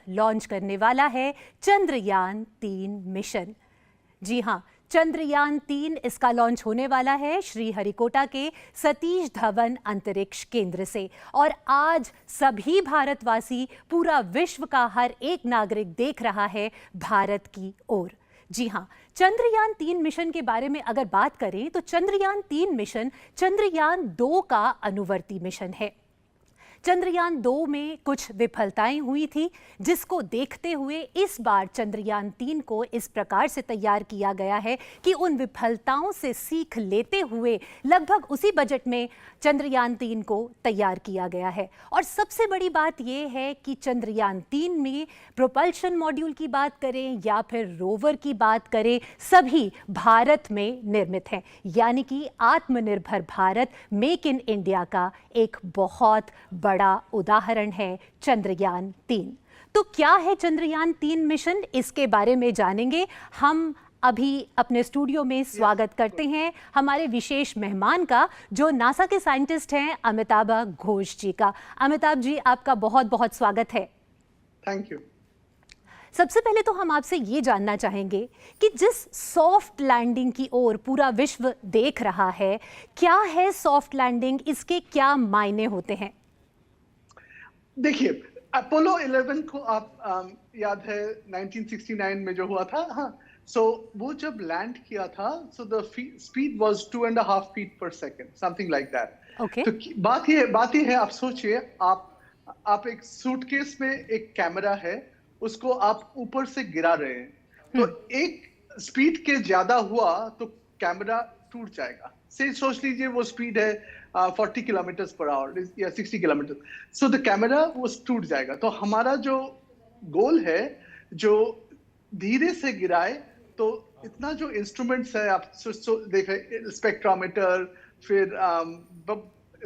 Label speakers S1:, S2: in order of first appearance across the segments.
S1: Launch करने वाला है चंद्रयान 3 मिशन। जी हाँ, चंद्रयान 3 इसका लॉन्च होने वाला है श्रीहरिकोटा के सतीश धवन अंतरिक्ष केंद्र से। और आज सभी भारतवासी, पूरा विश्व का हर एक नागरिक देख रहा है भारत की ओर। जी हाँ, चंद्रयान 3 मिशन के बारे में अगर बात करें तो चंद्रयान 3 मिशन चंद्रयान 2 का अनुवर्ती मिशन है। चंद्रयान 2 में कुछ विफलताएं हुई थी, जिसको देखते हुए इस बार चंद्रयान 3 को इस प्रकार से तैयार किया गया है कि उन विफलताओं से सीख लेते हुए लगभग उसी बजट में चंद्रयान 3 को तैयार किया गया है। और सबसे बड़ी बात यह है कि चंद्रयान 3 में प्रोपल्शन मॉड्यूल की बात करें या फिर रोवर की बात करें, सभी भारत में निर्मित हैं। यानी कि आत्मनिर्भर भारत, मेक इन इंडिया का एक बहुत बड़ा उदाहरण है चंद्रयान 3। तो क्या है चंद्रयान 3 मिशन, इसके बारे में जानेंगे। हम अभी अपने स्टूडियो में स्वागत करते हैं हमारे विशेष मेहमान का, जो नासा के साइंटिस्ट हैं अमिताभ घोष जी का। अमिताभ जी, आपका बहुत बहुत स्वागत है।
S2: Thank you.
S1: सबसे पहले तो हम आपसे ये जानना चाहेंगे कि जिस सॉफ्ट लैंडिंग की ओर पूरा विश्व देख रहा है, क्या है सॉफ्ट लैंडिंग, इसके क्या मायने होते हैं?
S2: देखिए, अपोलो 11 को आप याद है 1969 में जो हुआ था। हाँ, वो जब लैंड किया था, द स्पीड वाज 2.5 फीट पर second, something like that.
S1: Okay.
S2: तो बात ये है, आप सोचिए, आप एक सूटकेस में एक कैमरा है, उसको आप ऊपर से गिरा रहे हैं, तो एक स्पीड के ज्यादा हुआ तो कैमरा टूट जाएगा। से सोच लीजिए वो स्पीड है 40 किलोमीटर पर आवर या 60 किलोमीटर, सो द कैमरा वो टूट जाएगा। तो हमारा जो गोल है, जो धीरे से गिराए, तो इतना जो इंस्ट्रूमेंट्स है, आप देखें, स्पेक्ट्रोमीटर, फिर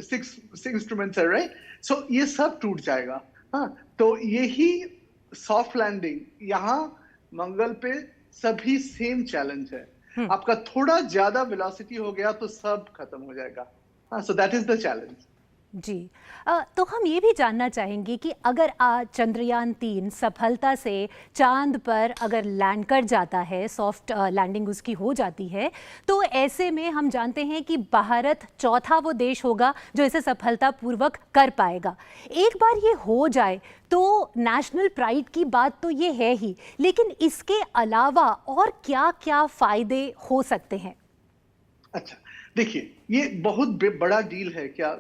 S2: 6 इंस्ट्रूमेंट्स है, राइट? सो ये सब टूट जाएगा। हाँ, तो यही सॉफ्ट लैंडिंग, यहाँ मंगल पे सभी सेम चैलेंज है। आपका थोड़ा ज्यादा वेलोसिटी हो गया तो सब खत्म हो जाएगा। So that is the challenge.
S1: जी, तो हम ये भी जानना चाहेंगे कि अगर आज चंद्रयान 3 सफलता से चांद पर अगर लैंड कर जाता है, सॉफ्ट लैंडिंग उसकी हो जाती है, तो ऐसे में हम जानते हैं कि भारत चौथा वो देश होगा जो इसे सफलतापूर्वक कर पाएगा। एक बार ये हो जाए तो नेशनल प्राइड की बात तो ये है ही, लेकिन इसके अलावा और क्या-क्या फायदे हो सकते हैं?
S2: अच्छा, देखिए, ये बहुत बड़ा डील है। क्या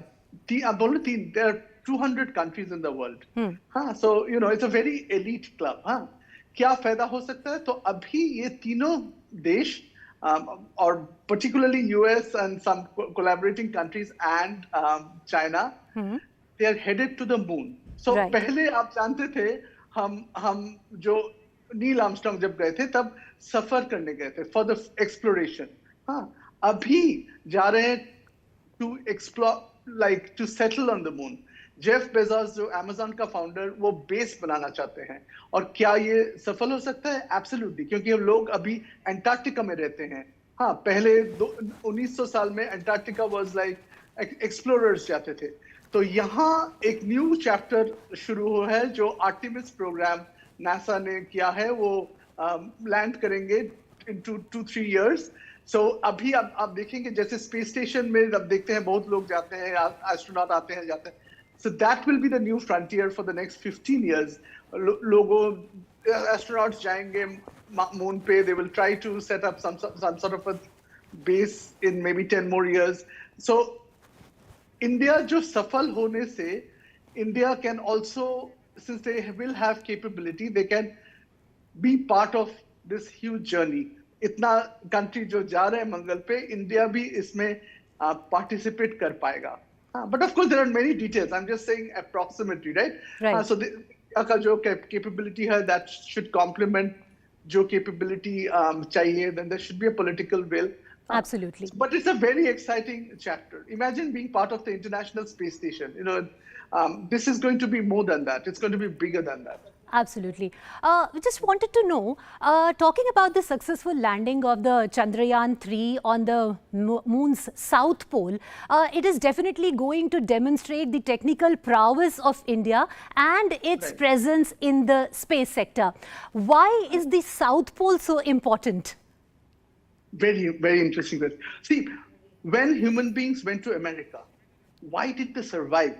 S2: आप बोलो, there are 200 countries in the world. हाँ, so you know it's a very elite club. हाँ, क्या फायदा हो सकता है? तो अभी ये तीनों देश, और particularly US and some collaborating countries and China, they are headed to the moon. So
S1: Right.
S2: पहले आप जानते थे, हम जो नील आर्मस्ट्रांग जब गए थे तब सफर करने गए थे for the exploration. हाँ, अभी जा रहे हैं to explore, like to settle on the moon. Jeff Bezos, जो अमेज़न का फाउंडर, वो बेस बनाना चाहते हैं। और क्या ये सफल हो सकता है? एब्सोल्युटली, क्योंकि हम लोग अभी अंटार्कटिका में रहते हैं। हाँ, पहले 1900 साल में अंटार्कटिका वाज लाइक एक्सप्लोरर्स जाते थे। तो यहाँ एक न्यू चैप्टर शुरू हुआ है, जो आर्टेमिस प्रोग्राम नासा ने किया है। वो लैंड करेंगे इन 2-3 इयर्स। सो अभी आप देखेंगे, जैसे स्पेस स्टेशन में अब देखते हैं बहुत लोग जाते हैं, एस्ट्रोनॉट आते हैं, जाते हैं। So that will be the new frontier for the next 15 years. लोगों, एस्ट्रोनॉट्स जाएंगे मून पे, they will try to set up some sort of a base in maybe 10 more years. So India जो सफल होने से, India can also, since they will have capability, they can be part of this huge journey. इतना country जो जा रहे हैं मंगल पे, इंडिया भी इसमें पार्टिसिपेट कर पाएगा। But of course there are many details, I am just saying approximately, right? So का जो कैपेबिलिटी है, दैट शुड कॉम्प्लीमेंट जो कैपेबिलिटी चाहिए, then there should be a political will.
S1: Absolutely.
S2: But it's a very exciting chapter. Imagine being part of the International Space Station. You know, this is going to be more than that. It's going to be bigger than that.
S1: Absolutely. We just wanted to know, talking about the successful landing of the Chandrayaan-3 on the moon's south pole, it is definitely going to demonstrate the technical prowess of India and its
S2: Right.
S1: presence in the space sector. Why is the south pole so important?
S2: Very, very interesting question. See, when human beings went to America, why did they survive?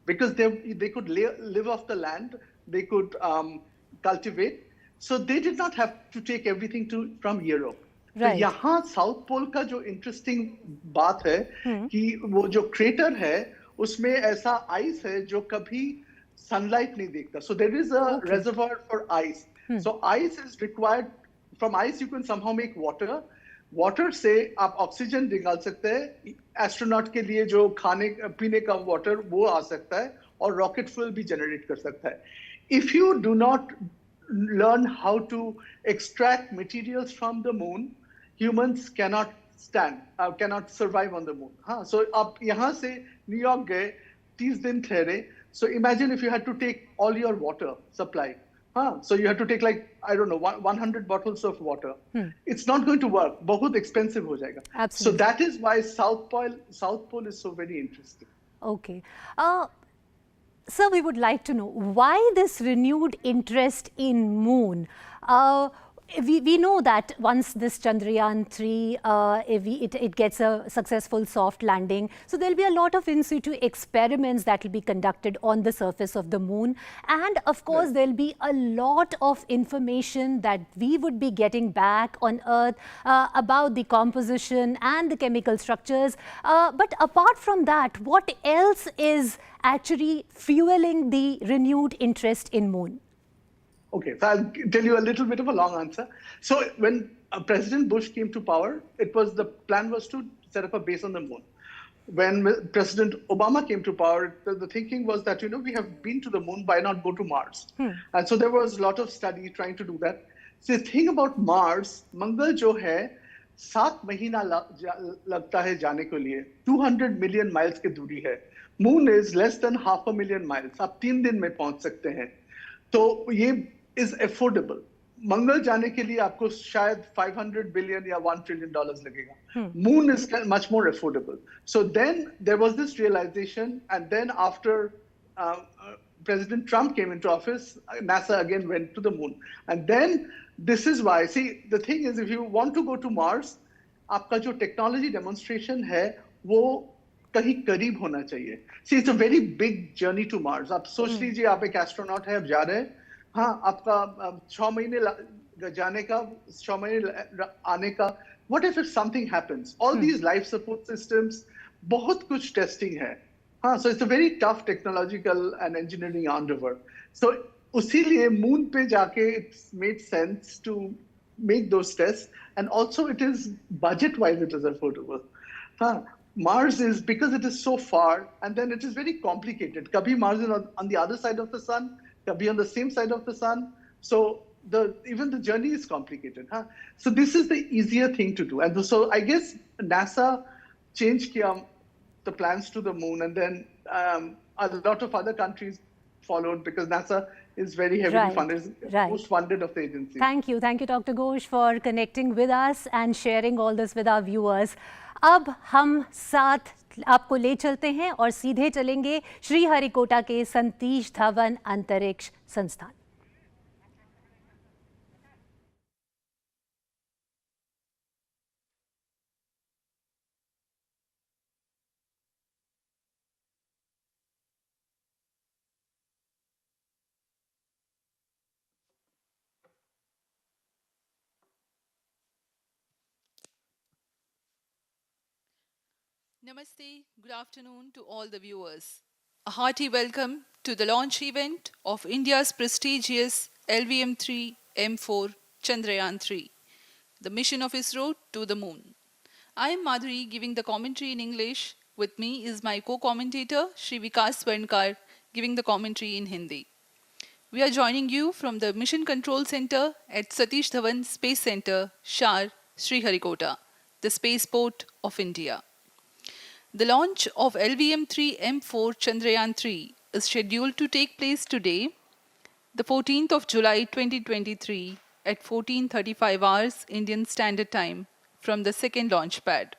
S2: Because they could live off the land, they could cultivate, so they did not have to take everything from Europe. तो
S1: Right.
S2: यहाँ south pole का जो interesting बात है कि वो जो crater है उसमें ऐसा आइस है जो कभी सनलाइट नहीं देखता. So there is a
S1: Okay.
S2: reservoir for ice. So ice is required. From ice you can somehow make water. Water से आप ऑक्सीजन निकाल सकते हैं. एस्ट्रोनॉट के लिए जो खाने पीने का वाटर वो आ सकता है और रॉकेट फ्यूल भी जनरेट कर सकता है. If you do not learn how to extract materials from the moon, humans cannot survive on the moon. हाँ, so आप यहाँ से न्यूयॉर्क गए, 30 दिन ठहरे. So imagine if you had to take all your water supply. So you have to take like, I don't know, 100 bottles of water. It's not going to work. बहुत expensive हो जाएगा.
S1: Absolutely.
S2: So that is why South Pole is so very interesting.
S1: Okay. Sir, we would like to know why this renewed interest in moon. We know that once this Chandrayaan-3, it gets a successful soft landing, so there'll be a lot of in situ experiments that will be conducted on the surface of the moon. And of course,
S2: Right.
S1: there'll be a lot of information that we would be getting back on Earth about the composition and the chemical structures. But apart from that, what else is actually fueling the renewed interest in moon?
S2: Okay, so I'll tell you a little bit of a long answer. So when President Bush came to power, the plan was to set up a base on the moon. When President Obama came to power, the thinking was that, we have been to the moon, why not go to Mars? And so there was a lot of study trying to do that. So the thing about Mars, Mangal जो है, 7 महीना लगता है जाने के लिए. 200 million miles की दूरी है. Moon is less than 500,000 miles. आप 3 दिन में पहुंच सकते हैं. तो ये is affordable. मंगल जाने के लिए आपको शायद 500 billion या $1 trillion लगेगा. Moon is much more affordable. So then there was this realization, and then after President Trump came into office, NASA again went to the moon. And then this is why, see, the thing is, if you want to go to Mars, आपका जो technology demonstration है, वो कहीं करीब होना चाहिए. See, it's a very big journey to Mars. आप सोच लीजिए, आप एक एस्ट्रोनॉट है, आप जा रहे हैं. हाँ, आपका 6 महीने जाने का, 6 महीने आने का. What if something happens? All these life support systems, बहुत कुछ testing है. हाँ, so it's a very tough technological and engineering endeavor. So उसीलिए moon पे जाके it's made sense to make those tests, and also it is budget-wise it is affordable. हाँ, Mars is, because it is so far, and then it is very complicated. Kabhi Mars is on the other side of the sun, kabhi on the same side of the sun. So even the journey is complicated. Huh? So this is the easier thing to do. And so I guess NASA changed the plans to the moon, and then a lot of other countries followed, because NASA is very heavily funded, most funded of the agencies.
S1: Thank you, Dr. Ghosh, for connecting with us and sharing all this with our viewers. अब हम साथ आपको ले चलते हैं और सीधे चलेंगे श्रीहरिकोटा के सतीश धवन अंतरिक्ष संस्थान.
S3: Namaste, good afternoon to all the viewers. A hearty welcome to the launch event of India's prestigious LVM3-M4 Chandrayaan-3, the mission of ISRO to the moon. I am Madhuri, giving the commentary in English. With me is my co-commentator, Shri Vikas Swarnkar, giving the commentary in Hindi. We are joining you from the Mission Control Center at Satish Dhawan Space Center, SHAR, Sriharikota, the spaceport of India. The launch of LVM3-M4 Chandrayaan-3 is scheduled to take place today. the 14th of July 2023 at 14:35 hours Indian Standard Time from the second launch pad.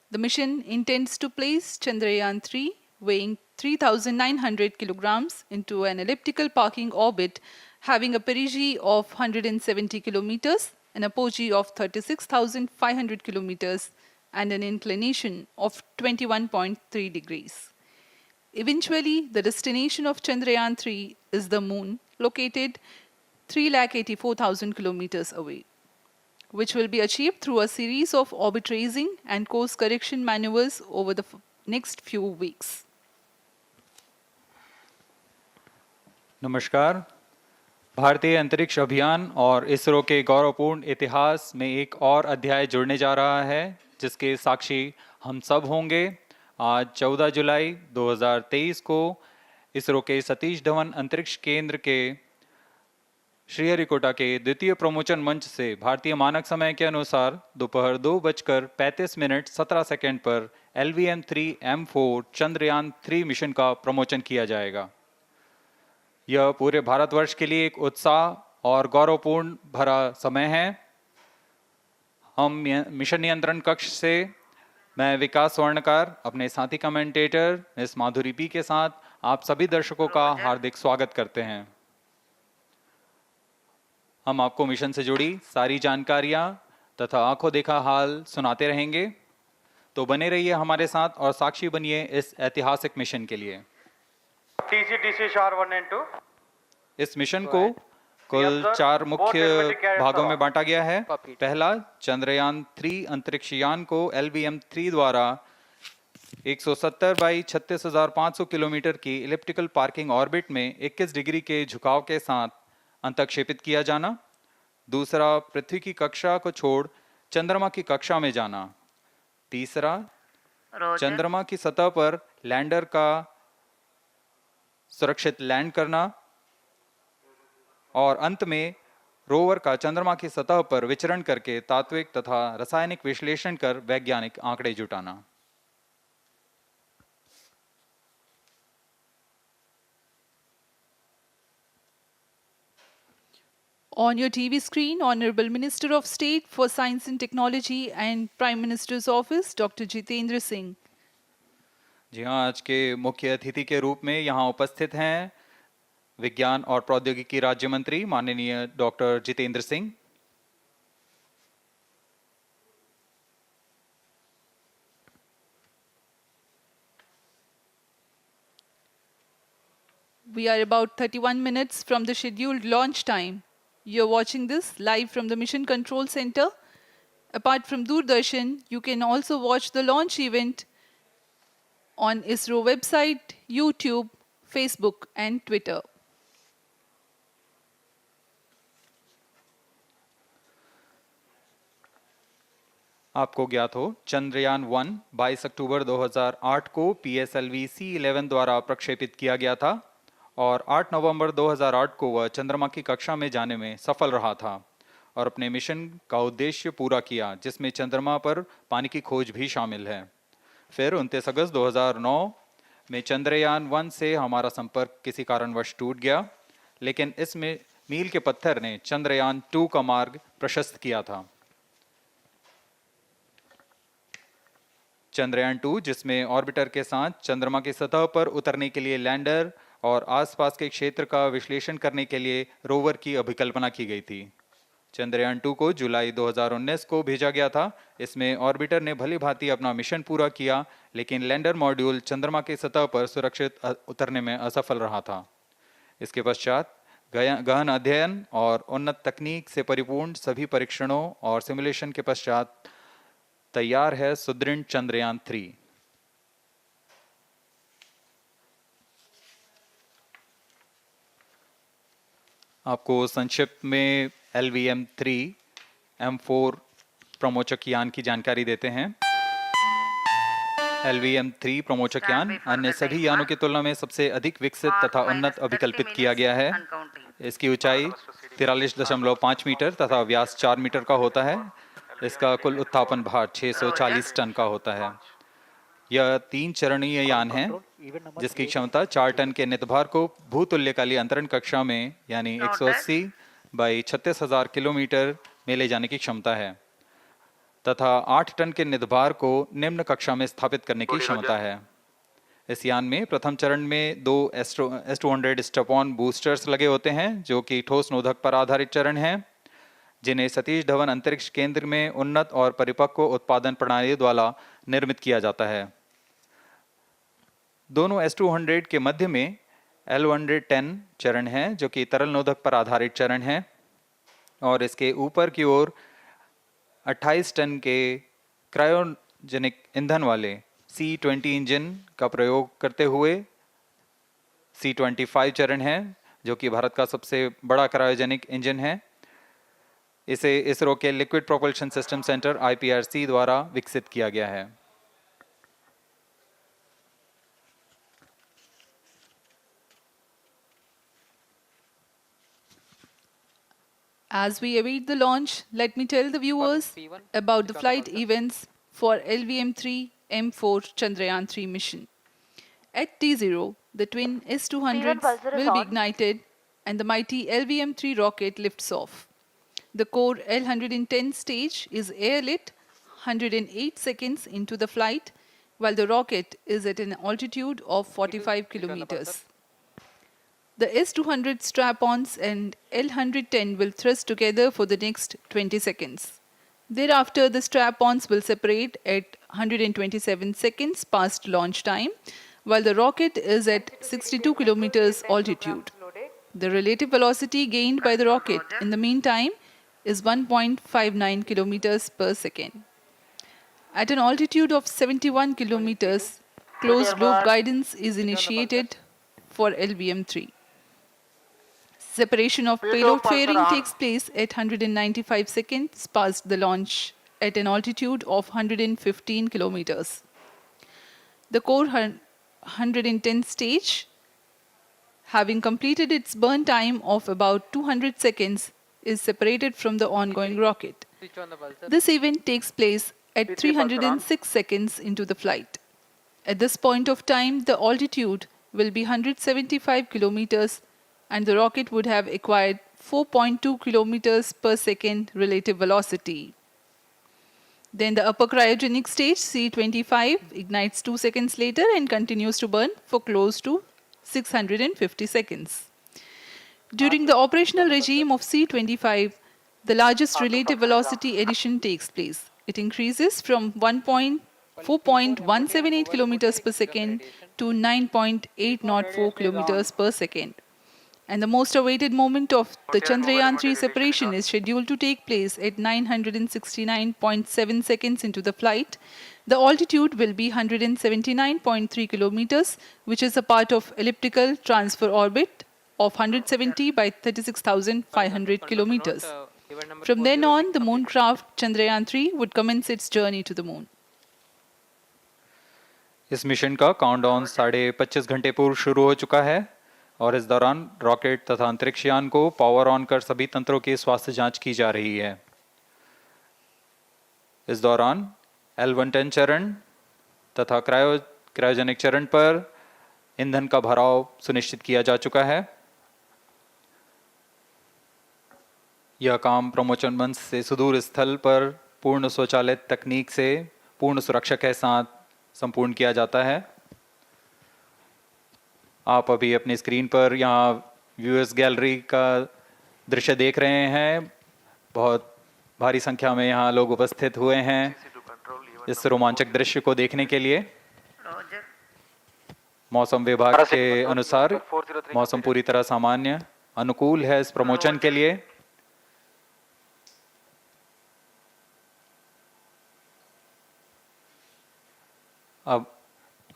S3: The mission intends to place Chandrayaan-3, weighing 3,900 kilograms, into an elliptical parking orbit having a perigee of 170 kilometers, an apogee of 36,500 kilometers, and an inclination of 21.3 degrees. Eventually, the destination of Chandrayaan-3 is the Moon, located 384,000 kilometers away, which will be achieved through a series of orbit raising and course correction maneuvers over the next few weeks.
S4: नमस्कार। भारतीय अंतरिक्ष अभियान और इसरो के गौरवपूर्ण इतिहास में एक और अध्याय जुड़ने जा रहा है, जिसके साक्षी हम सब होंगे। आज 14 जुलाई 2023 को इसरो के सतीश धवन अंतरिक्ष केंद्र के श्रीहरिकोटा के द्वितीय प्रमोचन मंच से भारतीय मानक समय के अनुसार दोपहर 2:35:17 पर LVM3-M4 चंद्रयान 3 मिशन का प्रमोचन किया जाएगा। यह पूरे भारतवर्ष के लिए एक उत्साह और गौरवपूर्ण भरा समय है। हम मिशन नियंत्रण कक्ष से मैं विकास स्वर्णकार अपने साथी कमेंटेटर मिस माधुरी पी के साथ आप सभी दर्शकों का हार्दिक स्वागत करते हैं। हम आपको मिशन से जुड़ी सारी जानकारियां तथा आंखों देखा हाल सुनाते रहेंगे, तो बने रहिए हमारे साथ और साक्षी बनिए इस ऐतिहासिक मिशन के लिए।
S5: TC SHAR 1 and 2।
S4: इस मिशन को कुल 4 मुख्य भागों में बांटा गया है। पहला, चंद्रयान 3 अंतरिक्ष यान को LVM3 द्वारा 170 बाई 36,500 किलोमीटर की इलिप्टिकल पार्किंग ऑर्बिट में 21 डिग्री के झुकाव के साथ अंतक्षेपित किया जाना। दूसरा, पृथ्वी की कक्षा को छोड़ चंद्रमा की कक्षा में जाना। तीसरा, चंद्रमा की सतह पर लैंडर का सुरक्षित लैंड करना। और अंत में रोवर का चंद्रमा की सतह पर विचरण करके तात्विक तथा रासायनिक विश्लेषण कर वैज्ञानिक आंकड़े जुटाना।
S3: On your TV screen, Honorable Minister of State for Science and Technology and Prime Minister's Office, Dr. Jitendra Singh.
S4: जी हाँ, आज के मुख्य अतिथि के रूप में यहाँ उपस्थित हैं विज्ञान और प्रौद्योगिकी राज्य मंत्री माननीय doctor Jitendra Singh.
S3: We are about 31 minutes from the scheduled launch time. You're watching this live from the Mission Control Center. Apart from Doordarshan, you can also watch the launch event on ISRO website, YouTube, Facebook, and Twitter.
S4: आपको ज्ञात हो, चंद्रयान 1 22 अक्टूबर 2008 को PSLV C11 द्वारा प्रक्षेपित किया गया था और 8 नवंबर 2008 को वह चंद्रमा की कक्षा में जाने में सफल रहा था और अपने मिशन का उद्देश्य पूरा किया, जिसमें चंद्रमा पर पानी की खोज भी शामिल है। फिर 29 अगस्त 2009 में चंद्रयान 1 से हमारा संपर्क किसी कारणवश टूट गया, लेकिन इस मील के पत्थर ने चंद्रयान 2 का मार्ग प्रशस्त किया था। चंद्रयान 2, जिसमें ऑर्बिटर के साथ चंद्रमा की सतह पर उतरने के लिए लैंडर और आसपास के क्षेत्र का विश्लेषण करने के लिए रोवर की अभिकल्पना की गई थी। चंद्रयान 2 को जुलाई 2019 को भेजा गया था। इसमें ऑर्बिटर ने भली भांति अपना मिशन पूरा किया, लेकिन लैंडर मॉड्यूल चंद्रमा की सतह पर सुरक्षित उतरने में असफल रहा था। इसके पश्चात गहन अध्ययन और उन्नत तकनीक से परिपूर्ण सभी परीक्षणों और सिमुलेशन के पश्चात तैयार है सुदृढ़ चंद्रयान 3। आपको संक्षिप्त में LVM3-M4 प्रमोचक यान की जानकारी देते हैं। LVM3 प्रमोचक यान अन्य सभी यानों की तुलना में सबसे अधिक विकसित तथा उन्नत अभिकल्पित किया गया है। इसकी ऊंचाई 43.5 मीटर तथा व्यास 4 मीटर का होता है। इसका कुल उत्थापन भार 640 टन का होता है। यह 3 चरणीय यान है जिसकी क्षमता 4 टन के नितभार को भूतुल्यकालीय अंतरण कक्षा में यानी 180 बाई 36,000 किलोमीटर में ले जाने की क्षमता है तथा 8 टन के नितभार को निम्न कक्षा में स्थापित करने की क्षमता है। इस यान में प्रथम चरण में 2 S200 स्टेप-ऑन बूस्टर्स लगे होते हैं जो कि ठोस नोदक पर आधारित चरण हैं जिन्हें सतीश धवन अंतरिक्ष केंद्र में उन्नत और परिपक्व उत्पादन प्रणाली द्वारा निर्मित किया जाता है। दोनों S200 के मध्य में L110 चरण है जो कि तरल नोदक पर आधारित चरण है और इसके ऊपर की ओर 28 टन के क्रायोजेनिक ईंधन वाले C20 इंजन का प्रयोग करते हुए C25 चरण है जो कि भारत का सबसे बड़ा क्रायोजेनिक इंजन है। इसे इसरो के liquid propulsion system centre IPRC द्वारा विकसित किया गया है।
S3: As we await the launch, let me tell the viewers about the flight events for LVM3-M4 Chandrayaan 3 mission. At T0, the twin S200s will be ignited and the mighty LVM3 rocket lifts off. The core L110 stage is airlit 108 seconds into the flight while the rocket is at an altitude of 45 kilometers. The S200 strap-ons and L110 will thrust together for the next 20 seconds. Thereafter, the strap-ons will separate at 127 seconds past launch time, while the rocket is at 62 kilometers altitude. The relative velocity gained by the rocket in the meantime is 1.59 kilometers per second. At an altitude of 71 kilometers, closed-loop guidance is initiated for LVM3. Separation of payload fairing takes place at 195 seconds past the launch at an altitude of 115 kilometers. The core 110 stage, having completed its burn time of about 200 seconds, is separated from the ongoing rocket. This event takes place at 306 seconds into the flight. At this point of time, the altitude will be 175 kilometers and the rocket would have acquired 4.2 kilometers per second relative velocity. Then the upper cryogenic stage, C25, ignites 2 seconds later and continues to burn for close to 650 seconds. During the operational regime of C25, the largest relative velocity addition takes place. It increases from 4.178 kilometers per second to 9.804 kilometers per second. And the most awaited moment of the Chandrayaan 3 separation is scheduled to take place at 969.7 seconds into the flight. The altitude will be 179.3 kilometers, which is a part of elliptical transfer orbit of 170 by 36,500 kilometers. From then on, the mooncraft Chandrayaan 3 would commence its journey to the moon.
S4: इस mission का countdown 25.5 घंटे पूर्व शुरू हो चुका है और इस दौरान रॉकेट तथा अंतरिक्ष यान को पावर ऑन कर सभी तंत्रों की स्वास्थ्य जांच की जा रही है। इस दौरान L110 चरण तथा क्रायोजेनिक चरण पर ईंधन का भराव सुनिश्चित किया जा चुका है। यह काम प्रमोशन मंच से सुदूर स्थल पर पूर्ण स्वचालित तकनीक से पूर्ण सुरक्षा के साथ संपूर्ण किया जाता है। आप अभी अपनी स्क्रीन पर यहाँ व्यूअर्स गैलरी का दृश्य देख रहे हैं। बहुत भारी संख्या में यहाँ लोग उपस्थित हुए हैं इस रोमांचक दृश्य को देखने के लिए। मौसम विभाग के अनुसार मौसम पूरी तरह सामान्य अनुकूल है इस प्रमोशन के लिए। अब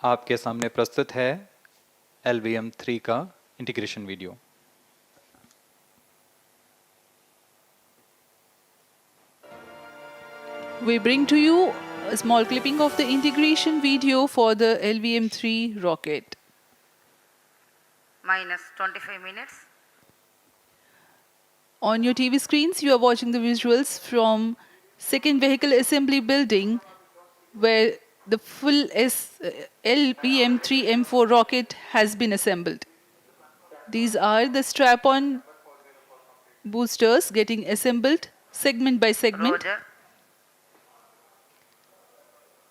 S4: आपके सामने प्रस्तुत है LVM3 का integration video.
S3: We bring to you a small clipping of the integration video for the LVM3 rocket.
S6: Minus 25 minutes.
S3: On your TV screens, you are watching the visuals from second vehicle assembly building where the full LVM3-M4 rocket has been assembled. These are the strap-on boosters getting assembled segment by segment.
S6: Roger.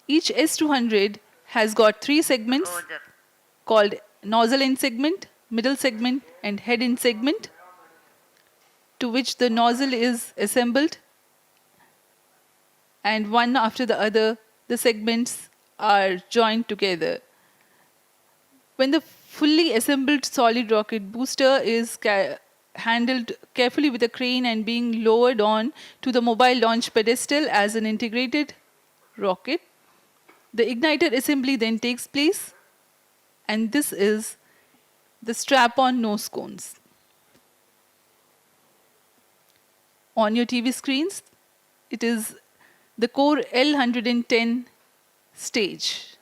S3: Each S200 has got 3 segments
S6: Roger.
S3: called nozzle end segment, middle segment, and head end segment, to which the nozzle is assembled, and one after the other, the segments are joined together. When the fully assembled solid rocket booster is handled carefully with a crane and being lowered on to the mobile launch pedestal as an integrated rocket, the igniter assembly then takes place, and this is the strap-on nose cones. On your TV screens, it is the core L110 stage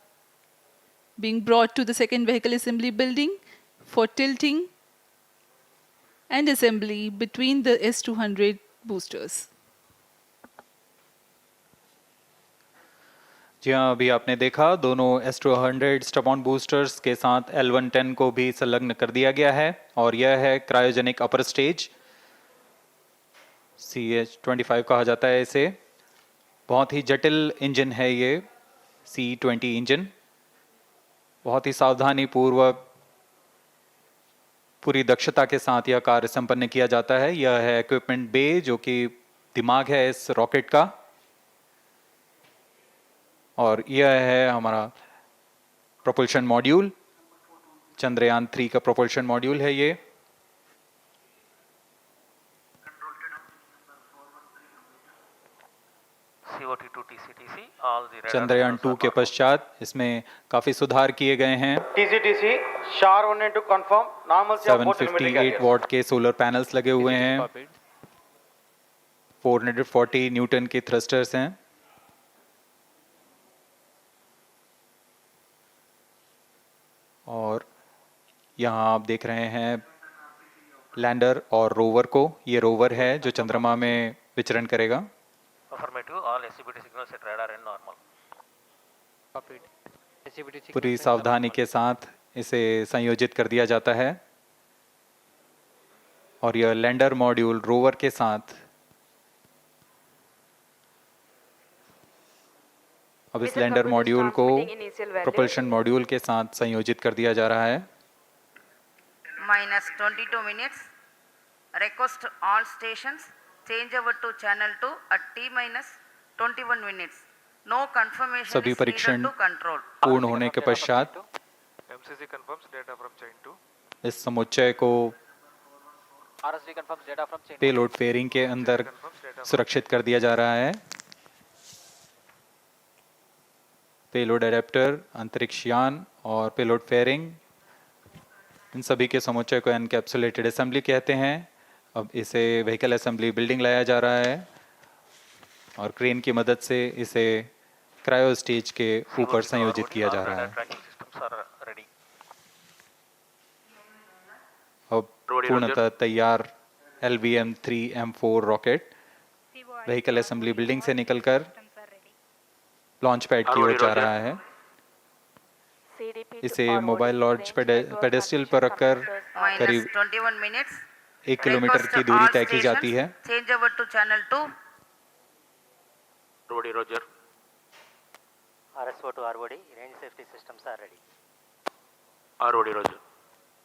S3: being brought to the second vehicle assembly building for tilting and assembly between the S200 boosters.
S4: जी हाँ, अभी आपने देखा दोनों S200 स्टप-ऑन boosters के साथ L110 को भी संलग्न कर दिया गया है और यह है क्रायोजेनिक अपर स्टेज, CH-25 कहा जाता है इसे। बहुत ही जटिल इंजन है ये C-20 इंजन। बहुत ही सावधानी पूर्वक पूरी दक्षता के साथ यह कार्य संपन्न किया जाता है। यह है इक्विपमेंट बे, जो कि दिमाग है इस रॉकेट का, और यह है हमारा प्रोपल्शन मॉड्यूल, चंद्रयान 3 का प्रोपल्शन मॉड्यूल है ये। चंद्रयान 2 के पश्चात इसमें काफी सुधार किए गए हैं।
S5: TCTC SHAR 1 and 2 confirm normalcy of both telemetry
S4: 758
S5: carriers.
S4: What के सोलर पैनल्स लगे हुए हैं, 440 न्यूटन के थ्रस्टर्स हैं। और यहाँ आप देख रहे हैं लैंडर और रोवर को। ये रोवर है जो चंद्रमा में विचरण करेगा। पूरी सावधानी के साथ इसे संयोजित कर दिया जाता है और यह लैंडर मॉड्यूल रोवर के साथ अब इस लैंडर मॉड्यूल को प्रोपल्शन मॉड्यूल के साथ संयोजित कर दिया जा रहा है।
S6: Minus 22 minutes. Request all stations change over to channel 2 at T minus 21 minutes. No confirmation
S4: सभी
S6: is
S4: परीक्षण
S6: needed to control.
S4: पूर्ण होने के पश्चात
S5: MCC confirms data from chain 2.
S4: इस समुच्चय को पेलोड फेयरिंग के अंदर सुरक्षित कर दिया जा रहा है। पेलोड एडेप्टर, अंतरिक्ष यान और पेलोड फेयरिंग, इन सभी के समुच्चय को एनकैप्सुलेटेड असेंबली कहते हैं। अब इसे व्हीकल असेंबली बिल्डिंग लाया जा रहा है और क्रेन की मदद से इसे क्रायो स्टेज के ऊपर संयोजित किया जा रहा है। अब पूर्णतः तैयार LVM3-M4 rocket vehicle assembly building से निकलकर लॉन्च पैड की ओर जा रहा है। इसे मोबाइल लॉन्च पेडेस्टल पर रखकर
S6: Minus
S4: करीब
S6: 21 minutes.
S4: 1 किलोमीटर
S6: Request
S4: की दूरी
S6: all
S4: तय की जाती है।
S6: stations change over to channel 2.
S5: Rodi Roger.
S7: RSO to ROD, range safety systems are ready.
S5: Rodi Roger.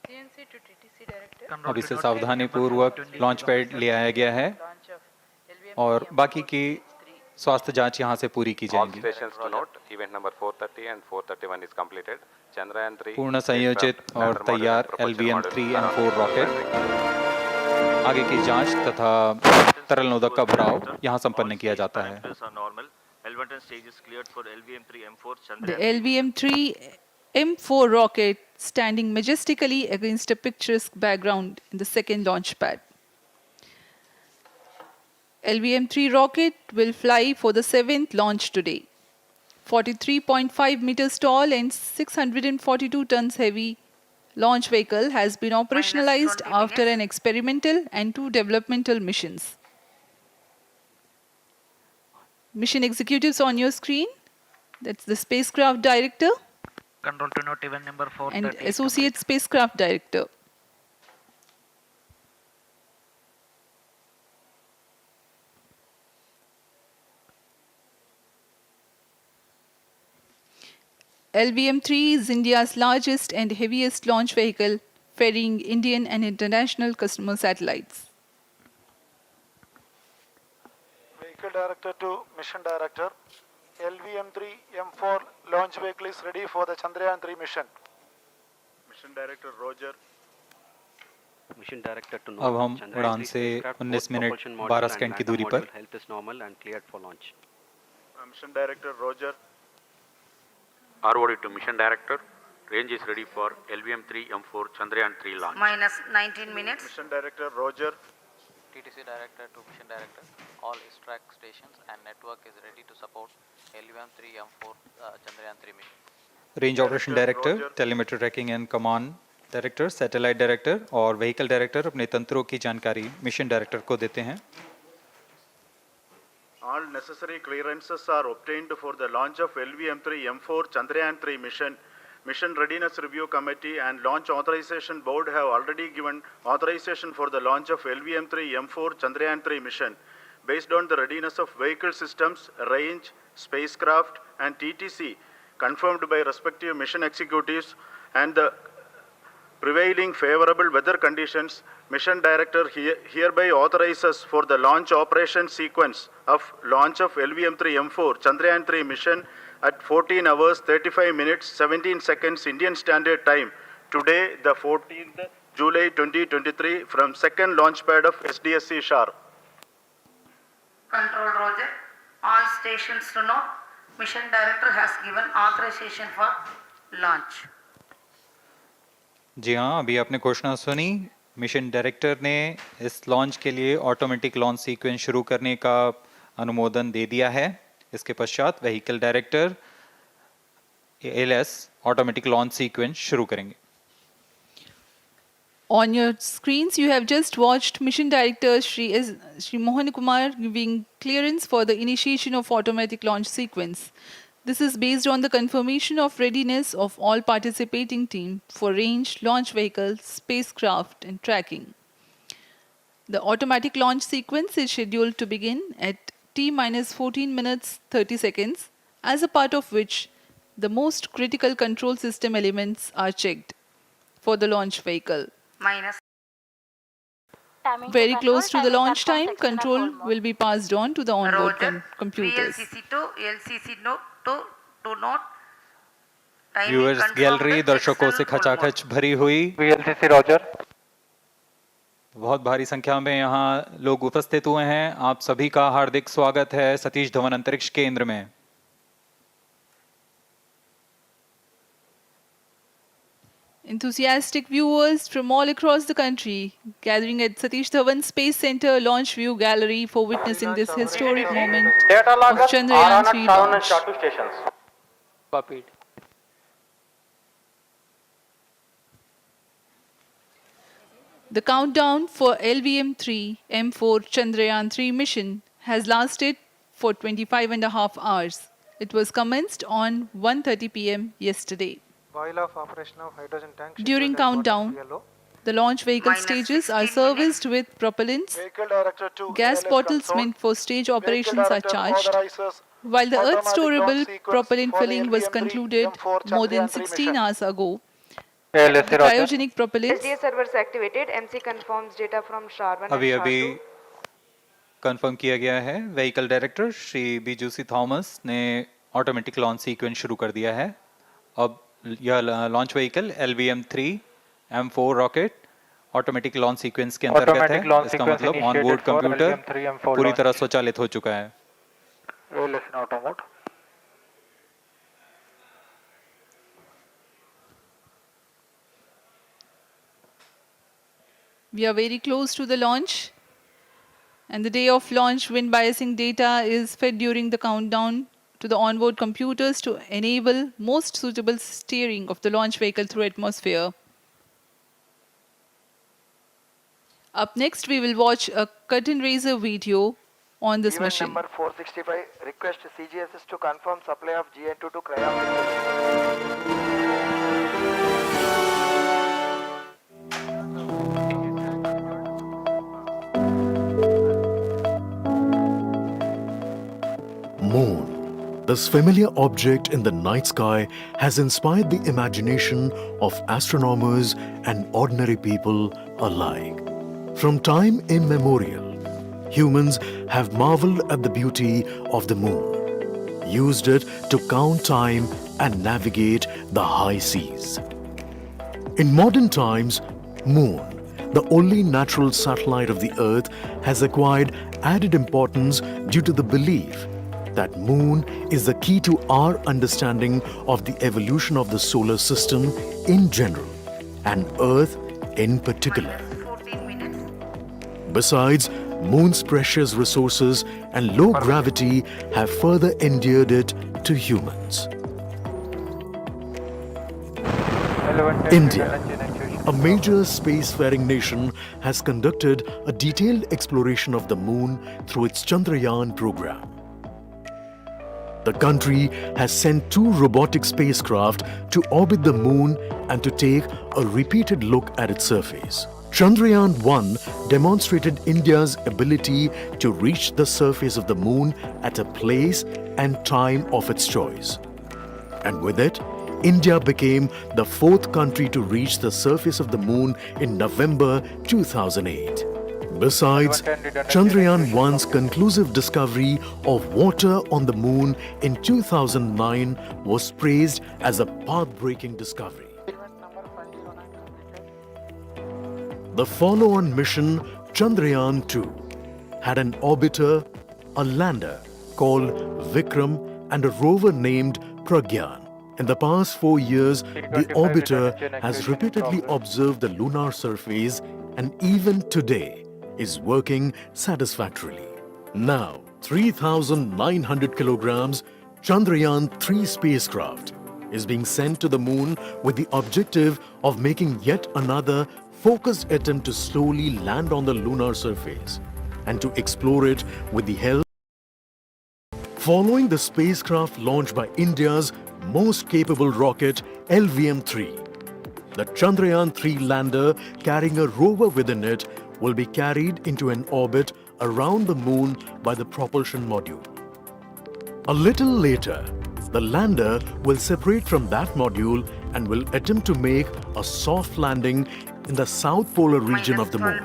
S3: CNC to TTC director.
S4: अब इसे सावधानी पूर्वक लॉन्च पैड ले आया गया है और बाकी की स्वास्थ्य जांच यहां से पूरी की
S8: All
S4: जाएंगी।
S8: stations to note, event number 430 and 431 is completed. Chandrayaan 3
S4: पूर्ण संयोजित और तैयार LVM3-M4 रॉकेट आगे की जांच तथा तरल नोदक का भराव यहां संपन्न किया जाता है।
S3: The LVM3-M4 rocket standing majestically against a picturesque background in the second launch pad. LVM3 rocket will fly for the 7th launch today. 43.5 meters tall and 642 tons heavy launch vehicle has been operationalized
S6: 20
S3: after an experimental and 2 developmental missions. Mission executives on your screen. That's the spacecraft director
S7: Control to note event number 430.
S3: and associate spacecraft director. LVM-3 is India's largest and heaviest launch vehicle, ferrying Indian and international customer satellites.
S9: Vehicle Director to Mission Director. LVM3-M4 launch vehicle is ready for the Chandrayaan 3 mission. Mission Director Roger.
S7: Mission Director to
S4: अब हम उड़ान से 19 minute 12 second की दूरी पर
S7: health is normal and cleared for launch.
S9: Mission Director Roger.
S8: ROD to Mission Director. Range is ready for LVM3-M4 Chandrayaan 3 launch.
S6: minus 19 minutes.
S9: Mission Director Roger.
S7: TTC Director to Mission Director. All track stations and network is ready to support LVM3-M4 Chandrayaan 3 mission.
S4: Range operation director, telemetry tracking and command director, satellite director और vehicle director अपने तंत्रों की जानकारी mission director को देते हैं.
S9: All necessary clearances are obtained for the launch of LVM3-M4 Chandrayaan 3 mission. Mission Readiness Review Committee and Launch Authorization Board have already given authorization for the launch of LVM3-M4 Chandrayaan 3 mission. Based on the readiness of vehicle systems, range, spacecraft and TTC confirmed by respective mission executives and the prevailing favorable weather conditions, Mission Director hereby authorizes for the launch operation sequence of launch of LVM3-M4 Chandrayaan 3 mission at 14 hours 35 minutes 17 seconds Indian Standard Time today, the 14th July 2023 from second launch pad of SDSC SHAR.
S6: Control Roger. All stations to note. Mission Director has given authorization for launch.
S4: जी हाँ, अभी आपने घोषणा सुनी. Mission director ने इस launch के लिए automatic launch sequence शुरू करने का अनुमोदन दे दिया है. इसके पश्चात vehicle director LS automatic launch sequence शुरू करेंगे.
S3: On your screens, you have just watched Mission Director Shri Mohan Kumar giving clearance for the initiation of automatic launch sequence. This is based on the confirmation of readiness of all participating team for range, launch vehicles, spacecraft and tracking. The automatic launch sequence is scheduled to begin at T-14 minutes 30 seconds, as a part of which the most critical control system elements are checked for the launch vehicle.
S6: Minus.
S3: Very close to the launch time, control will be passed on to the onboard computers.
S6: VLCC to LCC to note. Timing
S4: viewers
S6: control
S4: gallery
S6: with
S4: दर्शकों से
S6: external
S4: खचाखच भरी हुई.
S5: VLCC Roger.
S4: बहुत भारी संख्या में यहाँ लोग उपस्थित हुए हैं. आप सभी का हार्दिक स्वागत है सतीश धवन अंतरिक्ष केंद्र में.
S3: Enthusiastic viewers from all across the country gathering at Satish Dhawan Space Center Launch View Gallery for witnessing this historic moment
S5: Data
S3: of
S5: loggers
S3: Chandrayaan 3
S5: and
S3: launch.
S5: SHAR2 stations.
S7: Copied.
S3: The countdown for LVM3-M4 Chandrayaan 3 mission has lasted for 25.5 hours. It was commenced on 1:30 p.m. yesterday.
S9: While of operation of hydrogen tank.
S3: During countdown, the launch vehicle
S6: Minus
S3: stages are
S6: 16
S3: serviced with propellants.
S9: Vehicle Director to
S3: Gas
S9: LS
S3: bottles
S9: console.
S3: meant for stage
S9: Vehicle
S3: operations are
S9: Director
S3: charged,
S9: authorizes
S3: while the Earth
S9: automatic
S3: storable
S9: launch sequence
S3: propellant
S9: for the
S3: filling was
S9: LVM3
S3: concluded
S9: M4
S3: more than
S9: Chandrayaan 3
S3: 16
S9: mission.
S3: hours ago.
S5: LSC
S3: The
S5: Roger.
S3: cryogenic propellants
S10: SDSC servers activated. MC confirms data from SHAR 1
S4: अभी
S10: and SHAR
S4: अभी
S10: 2.
S4: Confirm किया गया है. Vehicle director Shri बीजूसी Thomas ने automatic launch sequence शुरू कर दिया है. अब यह launch vehicle LVM3-M4 rocket automatic launch sequence के अंतर्गत है.
S5: Automatic launch
S4: इसका
S5: sequence
S4: मतलब
S5: initiated
S4: onboard
S5: for
S4: computer
S5: LVM3-M4
S4: पूरी
S5: launch.
S4: तरह स्वचालित हो चुका है.
S5: ALS in auto mode.
S3: We are very close to the launch, and the day of launch wind biasing data is fed during the countdown to the onboard computers to enable most suitable steering of the launch vehicle through atmosphere. Up next, we will watch a curtain raiser video on this
S5: Event
S3: mission.
S5: number 465, request CGSS to confirm supply of GN2 to cryogenic.
S11: Moon. This familiar object in the night sky has inspired the imagination of astronomers and ordinary people alike. From time immemorial, humans have marveled at the beauty of the moon, used it to count time and navigate the high seas. In modern times, Moon, the only natural satellite of the Earth, has acquired added importance due to the belief that Moon is the key to our understanding of the evolution of the solar system in general and Earth in particular. Besides, Moon's precious resources and low gravity have further endeared it to humans. India, a major spacefaring nation, has conducted a detailed exploration of the Moon through its Chandrayaan program. The country has sent 2 robotic spacecraft to orbit the Moon and to take a repeated look at its surface. Chandrayaan-1 demonstrated India's ability to reach the surface of the Moon at a place and time of its choice. And with it, India became the 4th country to reach the surface of the Moon in November 2008. Besides, Chandrayaan-1's conclusive discovery of water on the Moon in 2009 was praised as a path-breaking discovery. The follow-on mission, Chandrayaan-2, had an orbiter, a lander called Vikram, and a rover named Pragyan. In the past 4 years, the orbiter has repeatedly observed the lunar surface and even today is working satisfactorily. Now, 3,900 kilograms Chandrayaan-3 spacecraft is being sent to the Moon with the objective of making yet another focused attempt to slowly land on the lunar surface and to explore it with the help. Following the spacecraft launched by India's most capable rocket, LVM3, the Chandrayaan-3 lander carrying a rover within it will be carried into an orbit around the Moon by the propulsion module. A little later, the lander will separate from that module and will attempt to make a soft landing in the south polar region of the Moon.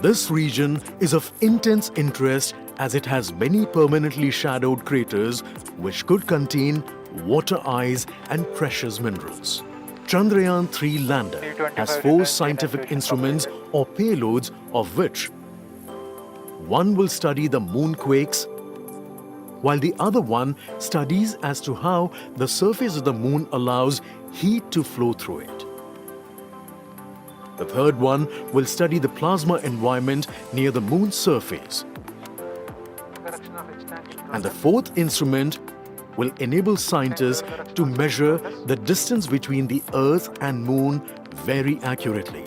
S11: This region is of intense interest as it has many permanently shadowed craters which could contain water ice and precious minerals. Chandrayaan-3 lander has 4 scientific instruments or payloads, of which one will study the moonquakes, while the other one studies as to how the surface of the Moon allows heat to flow through it. The third one will study the plasma environment near the Moon's surface. And the 4th instrument will enable scientists to measure the distance between the Earth and Moon very accurately.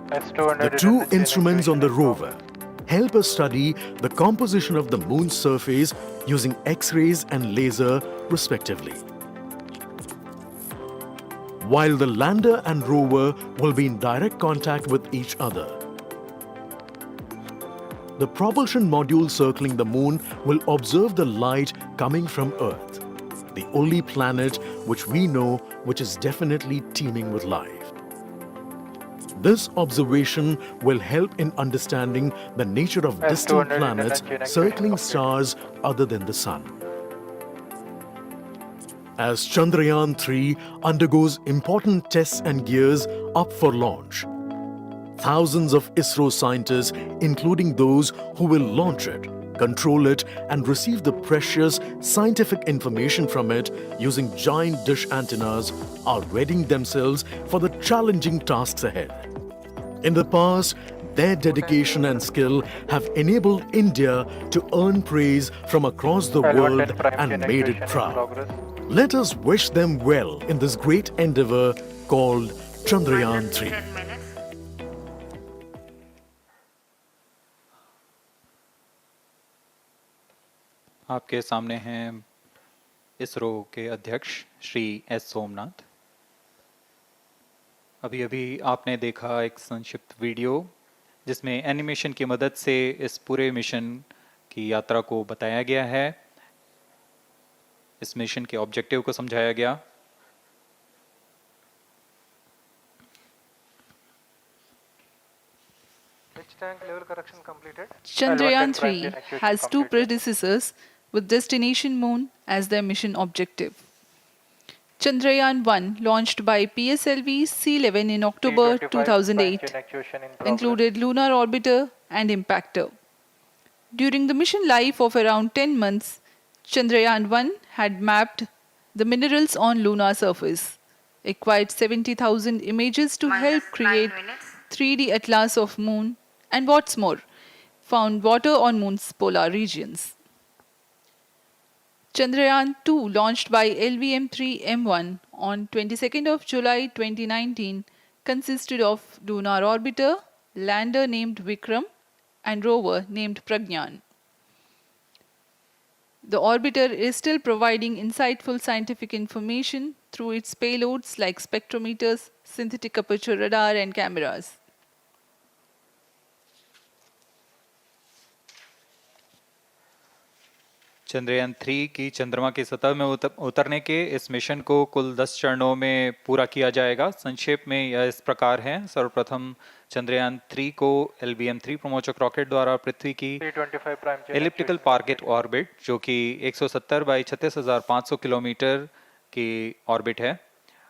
S11: The 2 instruments on the rover help us study the composition of the Moon's surface using X-rays and laser respectively. While the lander and rover will be in direct contact with each other, the propulsion module circling the Moon will observe the light coming from Earth, the only planet which we know which is definitely teeming with life. This observation will help in understanding the nature of distant planets circling stars other than the Sun. As Chandrayaan-3 undergoes important tests and gears up for launch, thousands of ISRO scientists, including those who will launch it, control it, and receive the precious scientific information from it using giant dish antennas, are readying themselves for the challenging tasks ahead. In the past, their dedication and skill have enabled India to earn praise from across the world and made it proud. Let us wish them well in this great endeavor called Chandrayaan-3.
S4: आपके सामने हैं इसरो के अध्यक्ष Shri S Somnath. अभी अभी आपने देखा एक संक्षिप्त वीडियो जिसमें एनिमेशन की मदद से इस पूरे मिशन की यात्रा को बताया गया है, इस मिशन के ऑब्जेक्टिव को समझाया गया।
S5: Tank level correction completed.
S3: Chandrayaan 3 has two predecessors with destination moon as their mission objective. Chandrayaan 1, launched by PSLV C-11 in October 2008, included lunar orbiter and impactor. During the mission life of around 10 months, Chandrayaan 1 had mapped the minerals on lunar surface, acquired 70,000 images to help create 3D atlas of moon, and what's more, found water on moon's polar regions. Chandrayaan 2, launched by LVM3-M1 on 22nd of July 2019, consisted of lunar orbiter, lander named Vikram, and rover named Pragyan. The orbiter is still providing insightful scientific information through its payloads like spectrometers, synthetic aperture radar, and cameras.
S4: Chandrayaan 3 की चंद्रमा की सतह में उतरने के इस mission को कुल 10 चरणों में पूरा किया जाएगा। संक्षेप में यह इस प्रकार है। सर्वप्रथम चंद्रयान 3 को LVM3 प्रमोचक रॉकेट द्वारा पृथ्वी की एलिप्टिकल टारगेट ऑर्बिट, जो कि 170 बाई 36,500 किलोमीटर की ऑर्बिट है,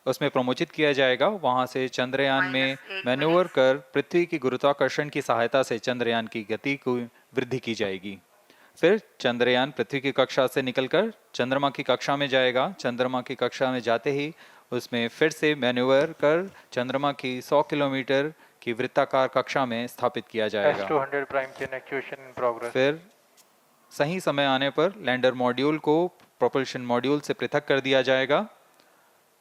S4: उसमें प्रमोचित किया जाएगा। वहां से चंद्रयान में मैन्यूवर कर पृथ्वी की गुरुत्वाकर्षण की सहायता से चंद्रयान की गति को वृद्धि की जाएगी। फिर चंद्रयान पृथ्वी की कक्षा से निकलकर चंद्रमा की कक्षा में जाएगा। चंद्रमा की कक्षा में जाते ही उसमें फिर से मैन्यूवर कर चंद्रमा की 100 किलोमीटर की वृत्ताकार कक्षा में स्थापित किया जाएगा। फिर सही समय आने पर लैंडर मॉड्यूल को प्रोपल्शन मॉड्यूल से पृथक कर दिया जाएगा।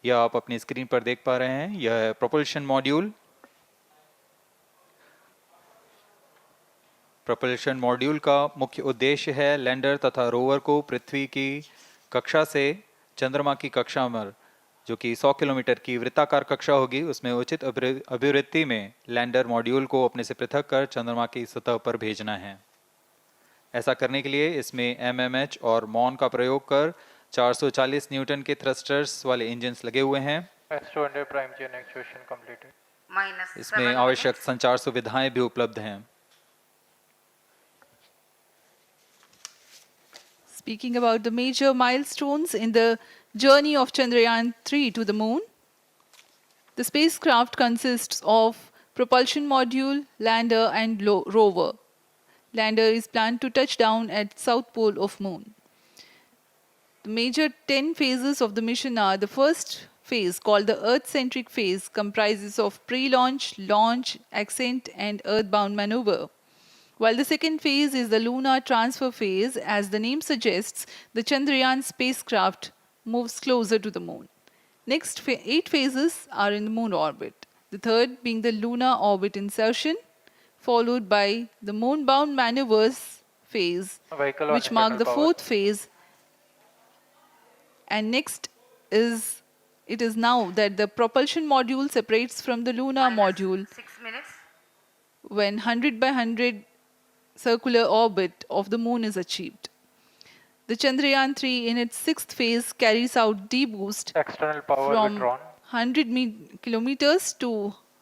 S4: यह आप अपनी स्क्रीन पर देख पा रहे हैं, यह है प्रोपल्शन मॉड्यूल। प्रोपल्शन मॉड्यूल का मुख्य उद्देश्य है लैंडर तथा रोवर को पृथ्वी की कक्षा से चंद्रमा की कक्षा में, जो कि 100 किलोमीटर की वृत्ताकार कक्षा होगी, उसमें उचित अभिवृत्ति में लैंडर मॉड्यूल को अपने से पृथक कर चंद्रमा की सतह पर भेजना है। ऐसा करने के लिए इसमें MMH और मॉन का प्रयोग कर 440 न्यूटन के थ्रस्टर्स वाले इंजन्स लगे हुए हैं। इसमें आवश्यक संचार सुविधाएं भी उपलब्ध हैं।
S3: Speaking about the major milestones in the journey of Chandrayaan 3 to the moon, the spacecraft consists of propulsion module, lander, and rover. Lander is planned to touch down at south pole of moon. The major 10 phases of the mission are: the first phase, called the Earth-centric phase, comprises of pre-launch, launch, ascent, and earthbound maneuver. While the second phase is the lunar transfer phase, as the name suggests, the Chandrayaan spacecraft moves closer to the moon. Next 8 phases are in the moon orbit. The third being the lunar orbit insertion, followed by the moon-bound maneuvers phase, which mark the fourth phase. And next it is now that the propulsion module separates from the lunar module
S6: 6 minutes.
S3: when 100 by 100 circular orbit of the moon is achieved. The Chandrayaan 3 in its sixth phase carries out D-boost from 100 kilometers to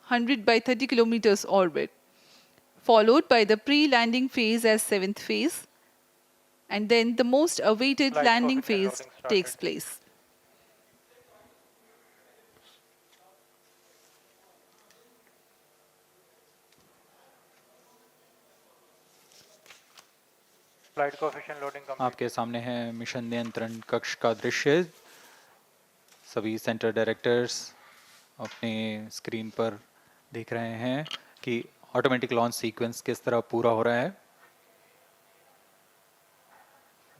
S3: 100 by 30 kilometers orbit, followed by the pre-landing phase as seventh phase, and then the most awaited landing phase takes place.
S4: आपके सामने है mission नियंत्रण कक्ष का दृश्य। सभी centre directors अपने screen पर देख रहे हैं कि ऑटोमेटिक लॉन्च सीक्वेंस किस तरह पूरा हो रहा है।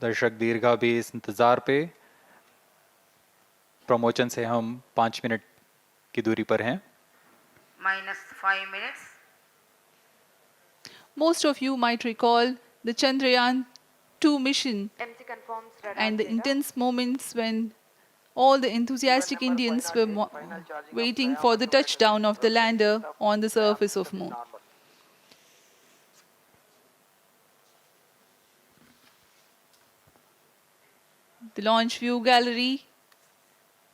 S4: दर्शक दीर्घा भी इस इंतज़ार पे। प्रमोशन से हम 5 मिनट की दूरी पर हैं।
S6: -5 minutes.
S3: Most of you might recall the Chandrayaan Chandrayaan-2 mission
S10: MC confirms radar
S3: and the
S10: data.
S3: intense moments when all the enthusiastic Indians were waiting for the touchdown of the lander on the surface of Moon. The launch view gallery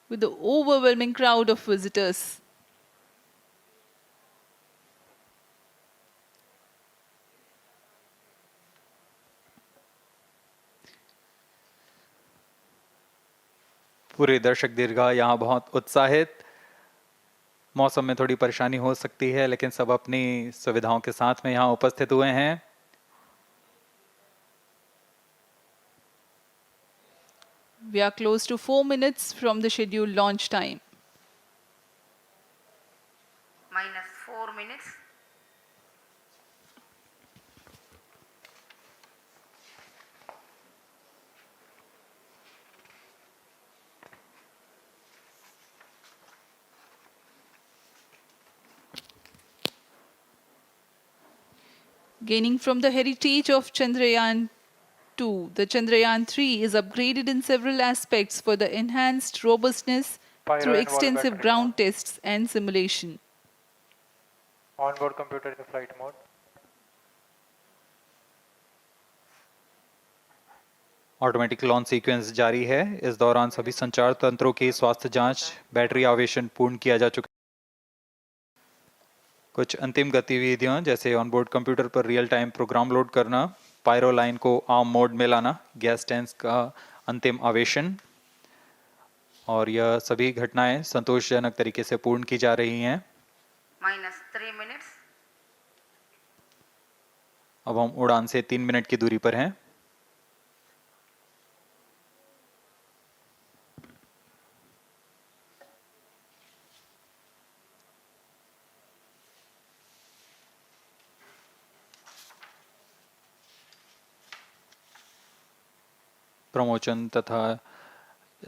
S3: with the overwhelming crowd of visitors.
S4: पूरे दर्शक दीर्घा यहाँ बहुत उत्साहित। मौसम में थोड़ी परेशानी हो सकती है, लेकिन सब अपनी सुविधाओं के साथ में यहाँ उपस्थित हुए हैं।
S3: We are close to 4 minutes from the scheduled launch time.
S6: minus 4 minutes.
S3: Gaining from the heritage of Chandrayaan-2, the Chandrayaan-3 is upgraded in several aspects for the enhanced robustness through extensive ground tests and simulation.
S12: Onboard computer in flight mode.
S4: Automatic launch sequence जारी है। इस दौरान सभी संचार तंत्रों की स्वास्थ्य जांच, बैटरी आवेशन पूर्ण किया जा चुका है। कुछ अंतिम गतिविधियां जैसे ऑनबोर्ड कंप्यूटर पर रियल टाइम प्रोग्राम लोड करना, पायरो लाइन को आर्म मोड में लाना, गैस टैंक्स का अंतिम आवेशन, और यह सभी घटनाएं संतोषजनक तरीके से पूर्ण की जा रही हैं।
S6: minus 3 minutes.
S4: अब हम उड़ान से 3 मिनट की दूरी पर हैं। प्रमोशन तथा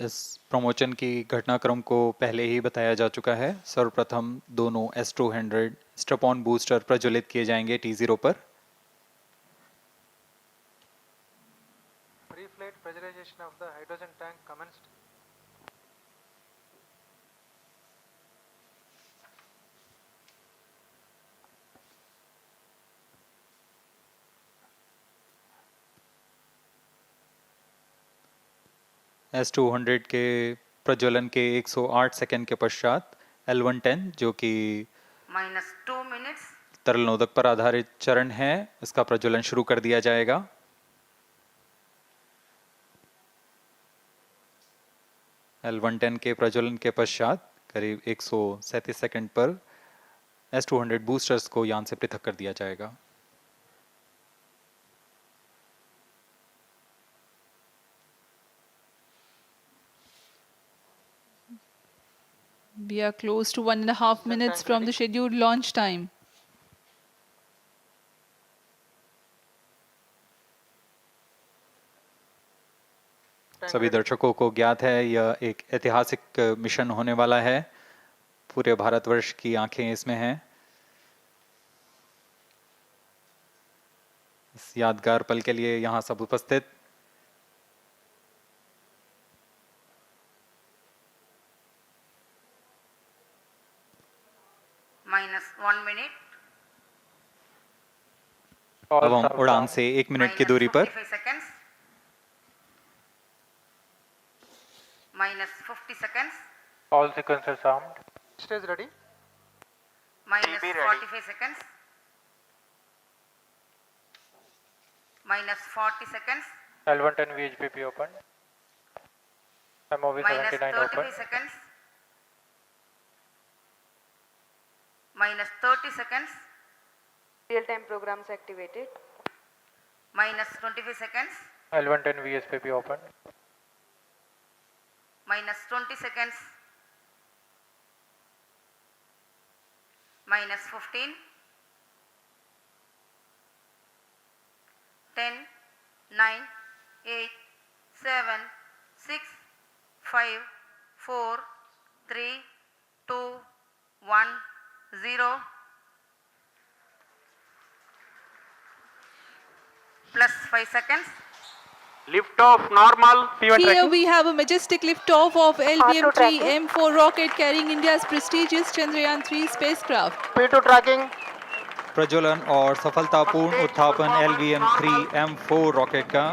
S4: इस प्रमोशन की घटनाक्रम को पहले ही बताया जा चुका है। सर्वप्रथम दोनों S200 स्ट्रप-ऑन बूस्टर प्रज्वलित किए जाएंगे T0 पर।
S12: Pre-flight pressurization of the hydrogen tank commenced.
S4: S200 के प्रज्वलन के 108 सेकंड के पश्चात L110 जो कि
S6: minus 2 minutes.
S4: तरल नोदक पर आधारित चरण है, इसका प्रज्वलन शुरू कर दिया जाएगा। L110 के प्रज्वलन के पश्चात करीब 137 सेकंड पर S200 बूस्टर्स को यान से पृथक कर दिया जाएगा।
S3: We are close to 1.5 minutes from the scheduled launch time.
S4: सभी दर्शकों को ज्ञात है यह एक ऐतिहासिक मिशन होने वाला है। पूरे भारतवर्ष की आंखें इसमें हैं। इस यादगार पल के लिए यहाँ सब उपस्थित।
S6: minus 1 minute.
S4: अब हम उड़ान से 1 मिनट की दूरी पर
S6: -55 seconds. minus 50 seconds.
S12: All sequencers armed. Stage ready.
S6: minus 45 seconds. minus 40 seconds.
S12: L110 VHPP open. MOV
S6: minus
S12: 79
S6: 35
S12: open.
S6: seconds. minus 30 seconds.
S10: Real-time programs activated.
S6: minus 25 seconds.
S12: L110 VSPP open.
S6: minus 20 seconds. minus 15. 10, 9, 8, 7, 6, 5, 4, 3, 2, 1, 0. Plus 5 seconds.
S8: Lift off normal.
S3: Here we have a majestic liftoff of LVM3-M4 rocket carrying India's prestigious Chandrayaan-3 spacecraft.
S5: P2 tracking.
S4: प्रज्वलन और सफलतापूर्ण उत्थापन LVM3-M4 rocket का।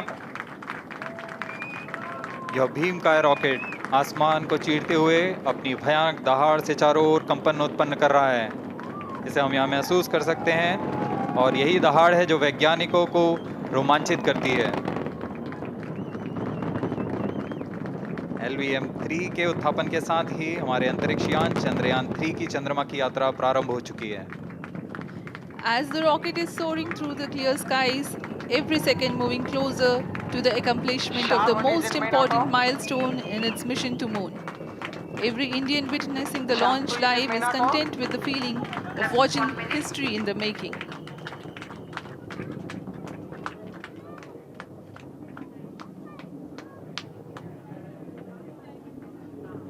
S4: यह भीमकाय rocket आसमान को चीरते हुए अपनी भयानक दहाड़ से चारों ओर कंपन उत्पन्न कर रहा है। इसे हम यहाँ महसूस कर सकते हैं और यही दहाड़ है जो वैज्ञानिकों को रोमांचित करती है। LVM3 के उत्थापन के साथ ही हमारे अंतरिक्ष यान चंद्रयान-3 की चंद्रमा की यात्रा प्रारंभ हो चुकी है।
S3: As the rocket is soaring through the clear skies, every second moving closer to the accomplishment of the most important milestone in its mission to moon. Every Indian witnessing the launch live is content with the feeling of watching history in the making.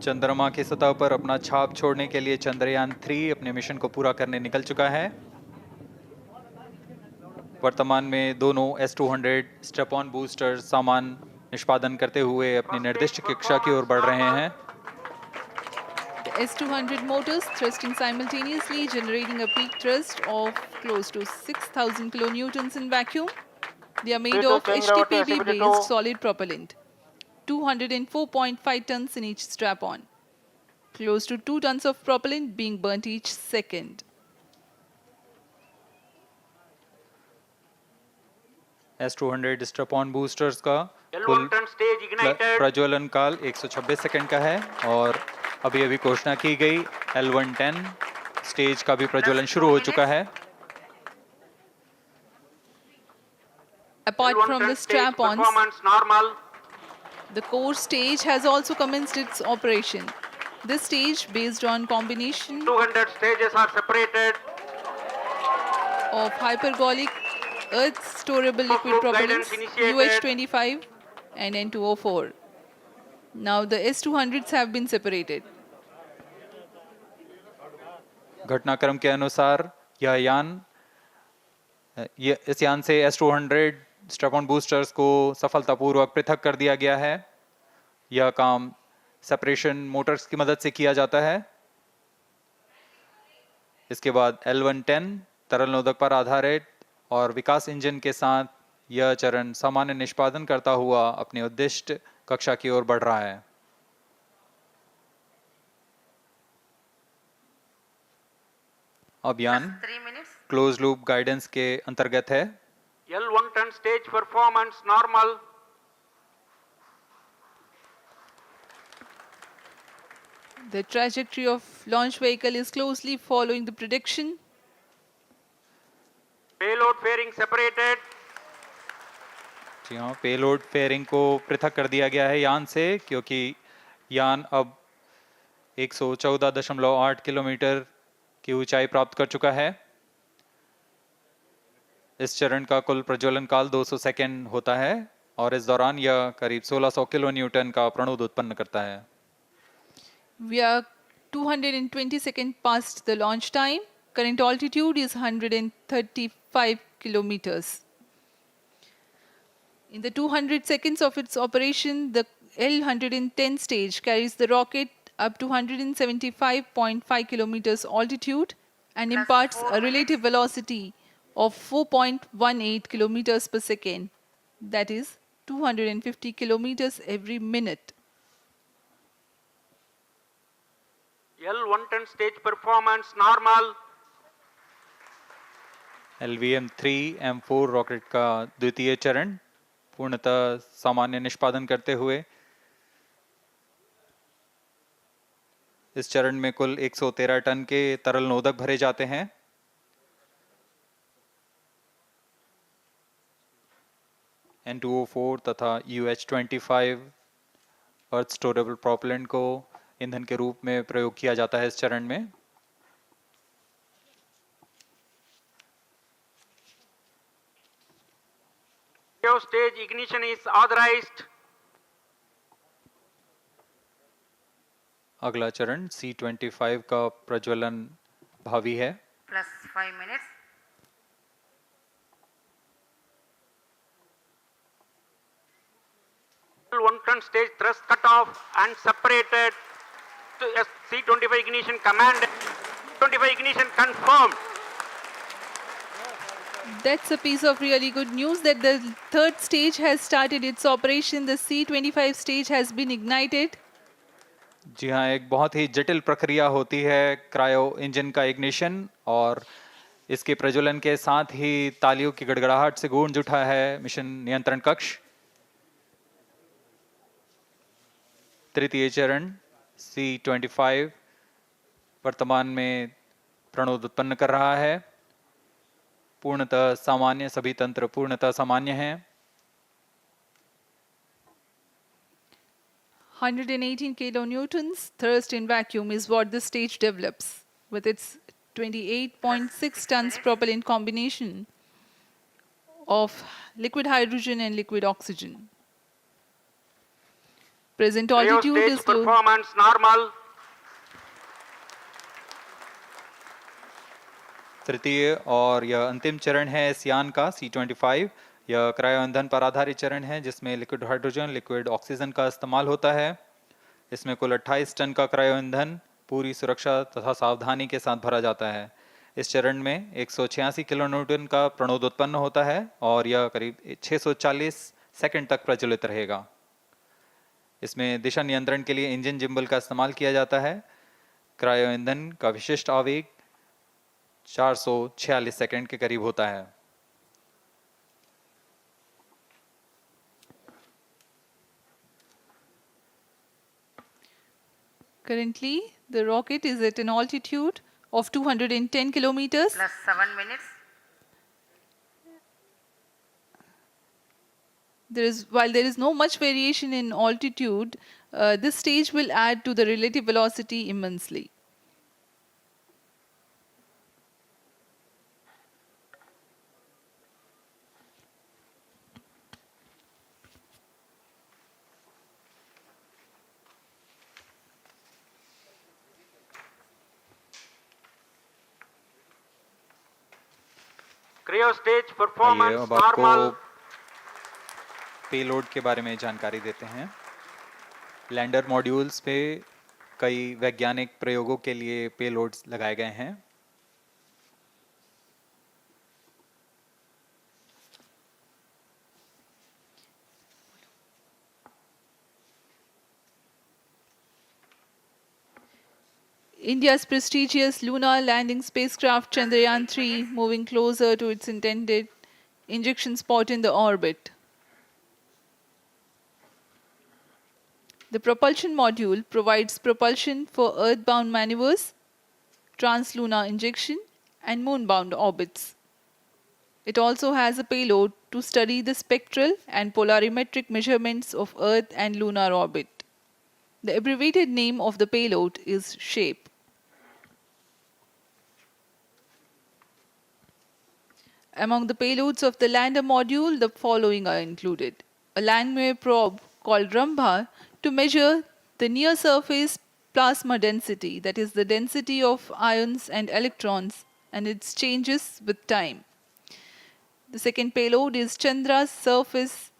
S4: चंद्रमा की सतह पर अपना छाप छोड़ने के लिए चंद्रयान-3 अपने मिशन को पूरा करने निकल चुका है। वर्तमान में दोनों S200 स्ट्रैप-ऑन बूस्टर सामान निष्पादन करते हुए अपनी निर्दिष्ट कक्षा की ओर बढ़ रहे हैं।
S3: The S200 motors thrusting simultaneously, generating a peak thrust of close to 6,000 kilonewtons in vacuum. They are made of HTPB-based solid propellant, 204.5 tons in each strap-on. Close to 2 tons of propellant being burnt each second.
S4: S200 strap-on boosters का कुल प्रज्वलन काल 126 second का है और अभी अभी घोषणा की गई L110 स्टेज का भी प्रज्वलन शुरू हो चुका है।
S3: Apart from the strap-ons, the core stage has also commenced its operation. This stage, based on combination
S8: 200 stages are separated.
S3: of hypergolic earth storable liquid propellants UH-25 and N2O4. Now the S200s have been separated.
S4: घटनाक्रम के अनुसार इस यान से S200 strap-on boosters को सफलतापूर्वक पृथक कर दिया गया है। यह काम सेपरेशन मोटर्स की मदद से किया जाता है। इसके बाद L110 तरल नोदक पर आधारित और विकास इंजन के साथ यह चरण सामान्य निष्पादन करता हुआ अपनी उद्दिष्ट कक्षा की ओर बढ़ रहा है। अभियान क्लोज लूप गाइडेंस के अंतर्गत है।
S8: L110 stage performance normal.
S3: The trajectory of launch vehicle is closely following the prediction.
S8: Payload fairing separated.
S4: जी हाँ, पेलोड फेयरिंग को पृथक कर दिया गया है यान से, क्योंकि यान अब 114.8 किलोमीटर की ऊंचाई प्राप्त कर चुका है। इस चरण का कुल प्रज्वलन काल 200 सेकेंड होता है और इस दौरान यह करीब 1600 किलो न्यूटन का प्रणुद उत्पन्न करता है।
S3: We are 220 seconds past the launch time. Current altitude is 135 kilometers. In the 200 seconds of its operation, the L110 stage carries the rocket up to 175.5 kilometers altitude and imparts a relative velocity of 4.18 kilometers per second. That is 250 kilometers every minute.
S8: L110 stage performance normal.
S4: LVM3-M4 rocket का द्वितीय चरण पूर्णतः सामान्य निष्पादन करते हुए इस चरण में कुल 113 टन के तरल नोदक भरे जाते हैं। N2O4 तथा UH-25 अर्थ स्टोरेबल प्रोपेलेंट को ईंधन के रूप में प्रयोग किया जाता है इस चरण में।
S8: Stage ignition is authorized.
S4: अगला चरण C25 का प्रज्वलन भावी है।
S6: Plus 5 minutes.
S8: second stage thrust cut off and separated to C-25 ignition command. 25 ignition confirmed.
S3: That's a piece of really good news that the third stage has started its operation. The C-25 stage has been ignited.
S4: जी हाँ, एक बहुत ही जटिल प्रक्रिया होती है cryo engine का ignition, और इसके प्रज्वलन के साथ ही तालियों की गड़गड़ाहट से गूंज उठा है मिशन नियंत्रण कक्ष। तृतीय चरण C-25 वर्तमान में प्रणोद उत्पन्न कर रहा है। पूर्णतः सामान्य, सभी तंत्र पूर्णतः सामान्य हैं।
S3: 118 kilonewtons thrust in vacuum is what the stage develops with its 28.6 tons propellant combination of liquid hydrogen and liquid oxygen. Present altitude
S8: Stage
S3: is low.
S8: performance normal.
S4: तृतीय और यह अंतिम चरण है इस यान का C-25। यह क्रायो ईंधन पर आधारित चरण है जिसमें लिक्विड हाइड्रोजन, लिक्विड ऑक्सीजन का इस्तेमाल होता है। इसमें कुल 28 टन का क्रायो ईंधन पूरी सुरक्षा तथा सावधानी के साथ भरा जाता है। इस चरण में 186 किलोन्यूटन का प्रणोद उत्पन्न होता है और यह करीब 640 सेकंड तक प्रज्वलित रहेगा। इसमें दिशा नियंत्रण के लिए इंजन जिम्बल का इस्तेमाल किया जाता है। क्रायो ईंधन का विशिष्ट आवेग 446 सेकंड के करीब होता है।
S3: Currently, the rocket is at an altitude of 210 kilometers.
S6: Plus 7 minutes.
S3: While there is no much variation in altitude, this stage will add to the relative velocity immensely.
S8: Cryo stage
S4: आइए
S8: performance
S4: अब आपको
S8: normal.
S4: Payload के बारे में जानकारी देते हैं। Lander modules पे कई वैज्ञानिक प्रयोगों के लिए पेलोड्स लगाए गए हैं।
S3: India's prestigious lunar landing spacecraft Chandrayaan-3 moving closer to its intended injection spot in the orbit. The propulsion module provides propulsion for earthbound maneuvers, translunar injection, and moonbound orbits. It also has a payload to study the spectral and polarimetric measurements of Earth and lunar orbit. The abbreviated name of the payload is SHAPE. Among the payloads of the lander module, the following are included. A landwehr probe called Rambha to measure the near-surface plasma density, that is the density of ions and electrons, and its changes with time. The second payload is Chandra's surface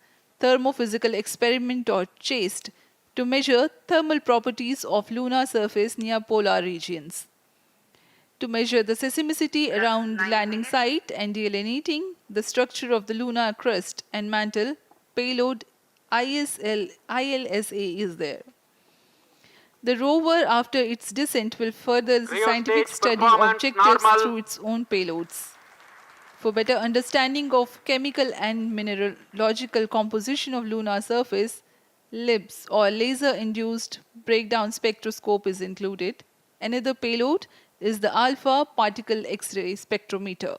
S3: thermophysical experiment, or CHASTE, to measure thermal properties of lunar surface near polar regions. To measure the seismicity around the landing site and delineating the structure of the lunar crust and mantle, payload ILSA is there. The rover, after its descent, will further the
S8: Cryo
S3: scientific
S8: stage
S3: study
S8: performance
S3: objectives
S8: normal.
S3: through its own payloads. For better understanding of chemical and mineralogical composition of lunar surface, LIBS, or laser-induced breakdown spectroscope, is included. Another payload is the alpha particle X-ray spectrometer.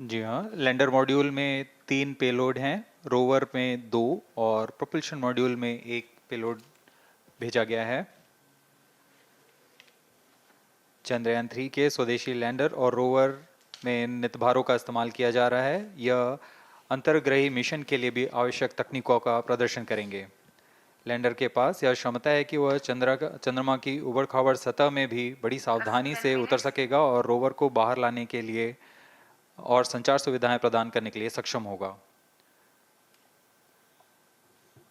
S4: जी हाँ, lander module में 3 payload हैं, rover में 2 और propulsion module में 1 payload भेजा गया है। चंद्रयान 3 के स्वदेशी लैंडर और रोवर में नितभारों का इस्तेमाल किया जा रहा है। यह अंतर्ग्रही मिशन के लिए भी आवश्यक तकनीकों का प्रदर्शन करेंगे। लैंडर के पास यह क्षमता है कि वह चंद्रमा की उबड़-खाबड़ सतह में भी बड़ी सावधानी से उतर सकेगा और रोवर को बाहर लाने के लिए और संचार सुविधाएं प्रदान करने के लिए सक्षम होगा।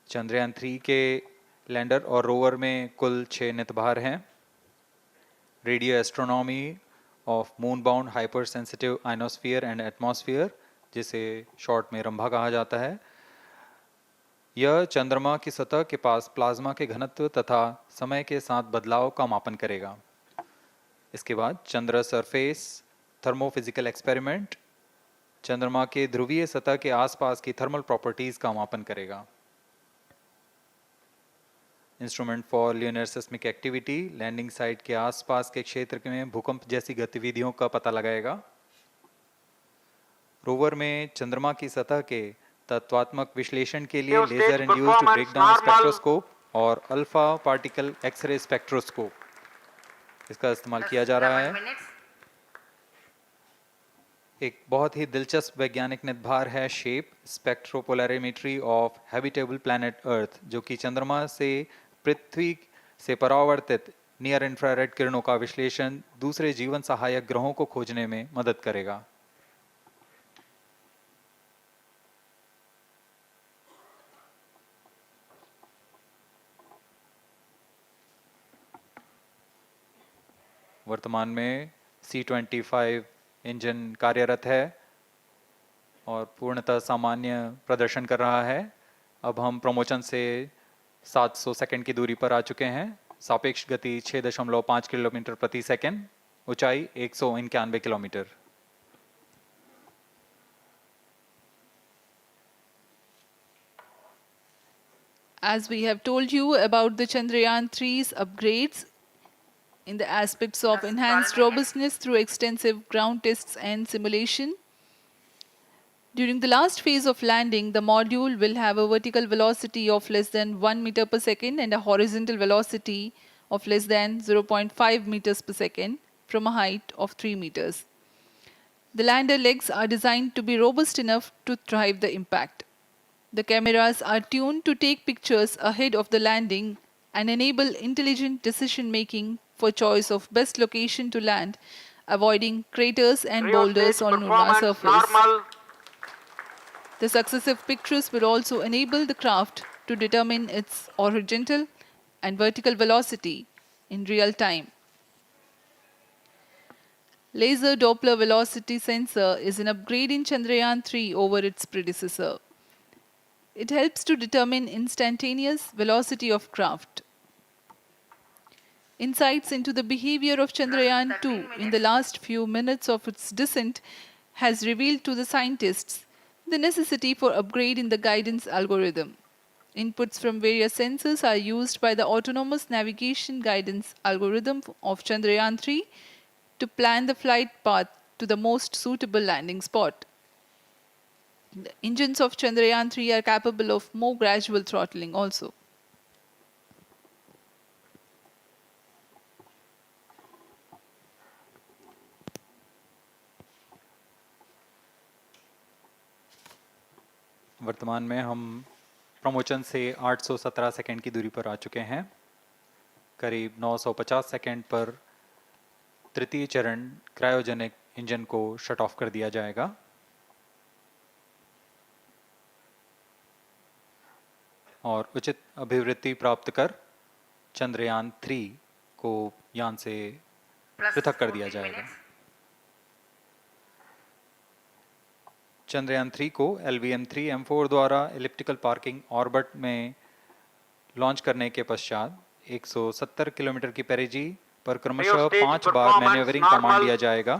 S4: चंद्रयान 3 के लैंडर और रोवर में कुल 6 नितभार हैं। Radio astronomy of moon bound hyper sensitive ionosphere and atmosphere, जिसे शॉर्ट में रंभा कहा जाता है, यह चंद्रमा की सतह के पास प्लाज्मा के घनत्व तथा समय के साथ बदलाव का मापन करेगा। इसके बाद चंद्र सरफेस थर्मोफिजिकल एक्सपेरिमेंट चंद्रमा के ध्रुवीय सतह के आसपास की थर्मल प्रॉपर्टीज का मापन करेगा। Instrument for lunar seismic activity landing site के आसपास के क्षेत्र में भूकंप जैसी गतिविधियों का पता लगाएगा। रोवर में चंद्रमा की सतह के तत्वात्मक विश्लेषण के लिए लेजर इंड्यूस्ड ब्रेकडाउन स्पेक्ट्रोस्कोप और अल्फा पार्टिकल एक्सरे स्पेक्ट्रोस्कोप इसका इस्तेमाल किया जा रहा है। एक बहुत ही दिलचस्प वैज्ञानिक निर्धार है shape spectropolarimetry of habitable planet Earth, जो कि चंद्रमा से पृथ्वी से परावर्तित नियर इंफ्रारेड किरणों का विश्लेषण दूसरे जीवन सहायक ग्रहों को खोजने में मदद करेगा। वर्तमान में C-25 इंजन कार्यरत है और पूर्णतः सामान्य प्रदर्शन कर रहा है। अब हम प्रमोशन से 700 सेकंड की दूरी पर आ चुके हैं। सापेक्ष गति 6.5 किलोमीटर प्रति सेकंड, ऊंचाई 191 kilometre.
S3: As we have told you about the Chandrayaan 3's upgrades in the aspects of enhanced robustness through extensive ground tests and simulation. During the last phase of landing, the module will have a vertical velocity of less than 1 meter per second and a horizontal velocity of less than 0.5 meters per second from a height of 3 meters. The lander legs are designed to be robust enough to thrive the impact. The cameras are tuned to take pictures ahead of the landing and enable intelligent decision-making for choice of best location to land, avoiding craters and boulders on lunar surface. The successive pictures will also enable the craft to determine its horizontal and vertical velocity in real time. Laser Doppler velocity sensor is an upgrade in Chandrayaan 3 over its predecessor. It helps to determine instantaneous velocity of craft. Insights into the behavior of Chandrayaan 2 in the last few minutes of its descent has revealed to the scientists the necessity for upgrade in the guidance algorithm. Inputs from various sensors are used by the autonomous navigation guidance algorithm of Chandrayaan 3 to plan the flight path to the most suitable landing spot. The engines of Chandrayaan 3 are capable of more gradual throttling also.
S4: वर्तमान में हम promotion से 817 second की दूरी पर आ चुके हैं। करीब 950 सेकंड पर तृतीय चरण क्रायोजेनिक इंजन को शट ऑफ कर दिया जाएगा। और उचित अभिवृद्धि प्राप्त कर चंद्रयान 3 को यान से पृथक कर दिया जाएगा। चंद्रयान 3 को LVM3-M4 द्वारा एलिप्टिकल पार्किंग ऑर्बिट में लॉन्च करने के पश्चात 170 किलोमीटर की पेरिजी पर क्रमशः 5 बार मैन्यूवरिंग कमांड दिया जाएगा।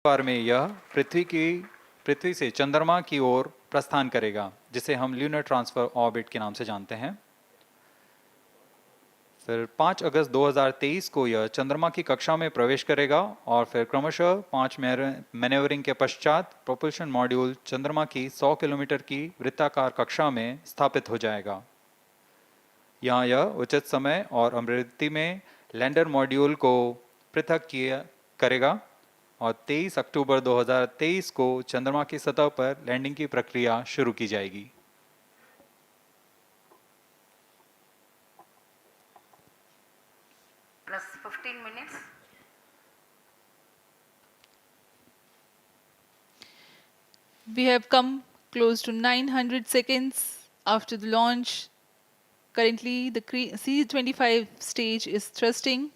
S4: बार में यह पृथ्वी से चंद्रमा की ओर प्रस्थान करेगा, जिसे हम ल्यूनर ट्रांसफर ऑर्बिट के नाम से जानते हैं। फिर 5 अगस्त 2023 को यह चंद्रमा की कक्षा में प्रवेश करेगा और फिर क्रमशः 5 मैन्यूवरिंग के पश्चात प्रोपल्शन मॉड्यूल चंद्रमा की 100 किलोमीटर की वृत्ताकार कक्षा में स्थापित हो जाएगा। यहाँ यह उचित समय और आवृत्ति में लैंडर मॉड्यूल को पृथक करेगा और 23 अक्टूबर 2023 को चंद्रमा की सतह पर लैंडिंग की प्रक्रिया शुरू की जाएगी।
S6: Plus 15 minutes.
S3: We have come close to 900 seconds after the launch. Currently, the C-25 stage is thrusting.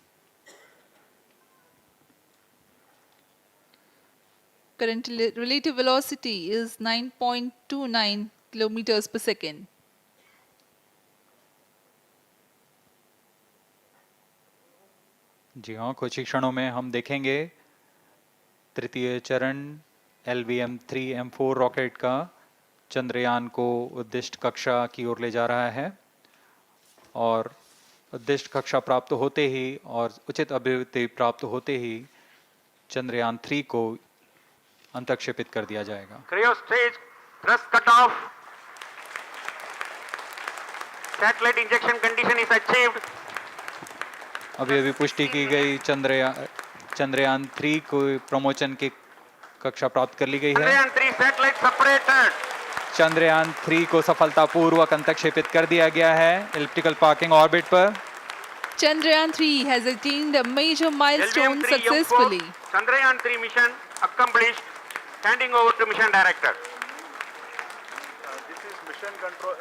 S3: Current relative velocity is 9.29 kilometers per second.
S4: जी हाँ, कुछ ही क्षणों में हम देखेंगे तृतीय चरण LVM3-M4 रॉकेट का चंद्रयान को उद्दिष्ट कक्षा की ओर ले जा रहा है और उद्दिष्ट कक्षा प्राप्त होते ही और उचित अभिवृद्धि प्राप्त होते ही चंद्रयान 3 को अंतक्षेपित कर दिया जाएगा।
S8: Cryo stage thrust cutoff. Satellite injection condition is achieved.
S4: अभी पुष्टि की गई चंद्रयान 3 को प्रमोशन की कक्षा प्राप्त कर ली गई है।
S8: Chandrayaan 3 satellite separated.
S4: चंद्रयान 3 को सफलतापूर्वक अंतक्षेपित कर दिया गया है एलिप्टिकल पार्किंग ऑर्बिट पर।
S3: Chandrayaan 3 has attained a major milestone
S8: LVM3-M4
S3: successfully.
S8: Chandrayaan 3 mission accomplished. Handing over to mission director.
S9: This is mission control,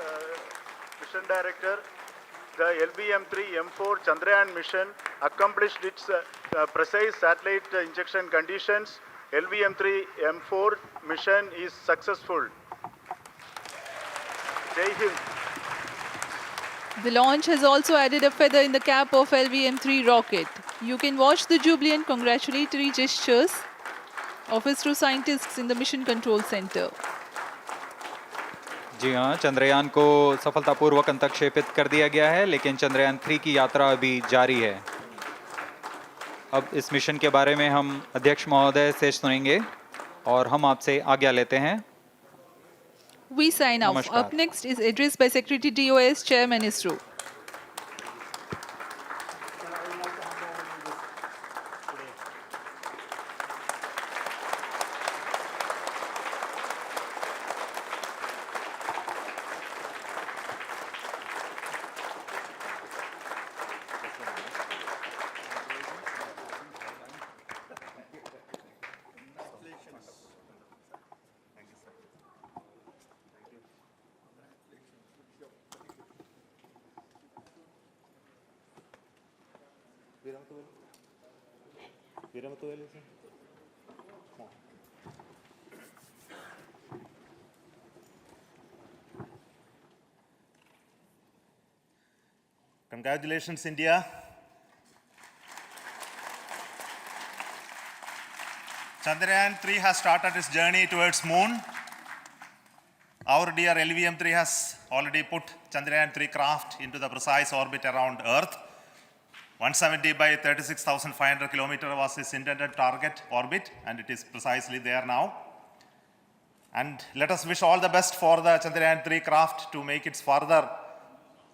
S9: mission director. The LVM3-M4 Chandrayaan mission accomplished its precise satellite injection conditions. LVM3-M4 mission is successful. Jai Hind.
S3: The launch has also added a feather in the cap of LVM3 rocket. You can watch the jubilant congratulatory gestures of ISRO scientists in the Mission Control Center.
S4: जी हाँ, चंद्रयान को सफलतापूर्वक अंतक्षेपित कर दिया गया है, लेकिन चंद्रयान 3 की यात्रा अभी जारी है। अब इस मिशन के बारे में हम अध्यक्ष महोदय से सुनेंगे और हम आपसे आज्ञा लेते हैं।
S3: We sign off. Up next is address by Secretary DOS, Chairman ISRO.
S13: Congratulations, India. Chandrayaan 3 has started its journey towards moon. Our dear LVM3 has already put Chandrayaan 3 craft into the precise orbit around Earth. 170 by 36,500 kilometers was its intended target orbit, and it is precisely there now. And let us wish all the best for the Chandrayaan 3 craft to make its further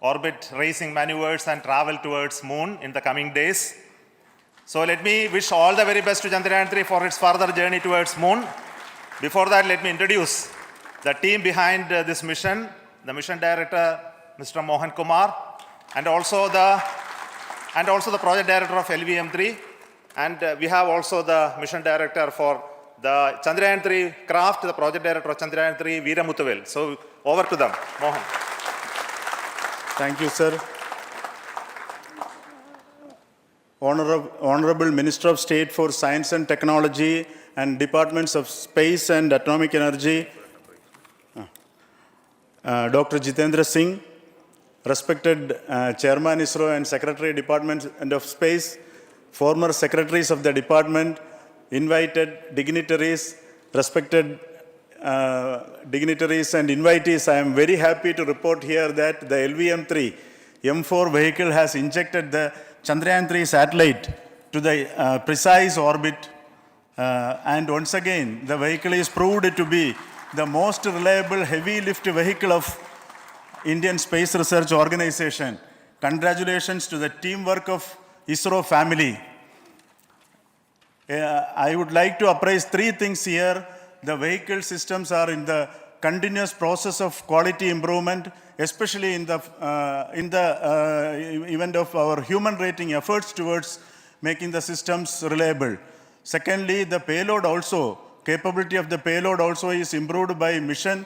S13: orbit racing maneuvers and travel towards moon in the coming days. So let me wish all the very best to Chandrayaan 3 for its further journey towards moon. Before that, let me introduce the team behind this mission, the mission director, Mr. Mohan Kumar, and also the project director of LVM3, and we have also the mission director for the Chandrayaan 3 craft, the project director of Chandrayaan 3, Veeramuthuvel. So over to them, Mohan.
S14: Thank you, sir. Honorable Minister of State for Science and Technology and Departments of Space and Atomic Energy, Dr. Jitendra Singh, respected Chairman ISRO and Secretary Department of Space, former secretaries of the department, invited dignitaries, respected dignitaries and invitees, I am very happy to report here that the LVM3-M4 vehicle has injected the Chandrayaan 3 satellite to the precise orbit, and once again the vehicle is proved to be the most reliable heavy lift vehicle of Indian Space Research Organization. Congratulations to the teamwork of ISRO family. I would like to appraise three things here. The vehicle systems are in the continuous process of quality improvement, especially in the event of our human rating efforts towards making the systems reliable. Secondly, the payload also, capability of the payload also is improved by mission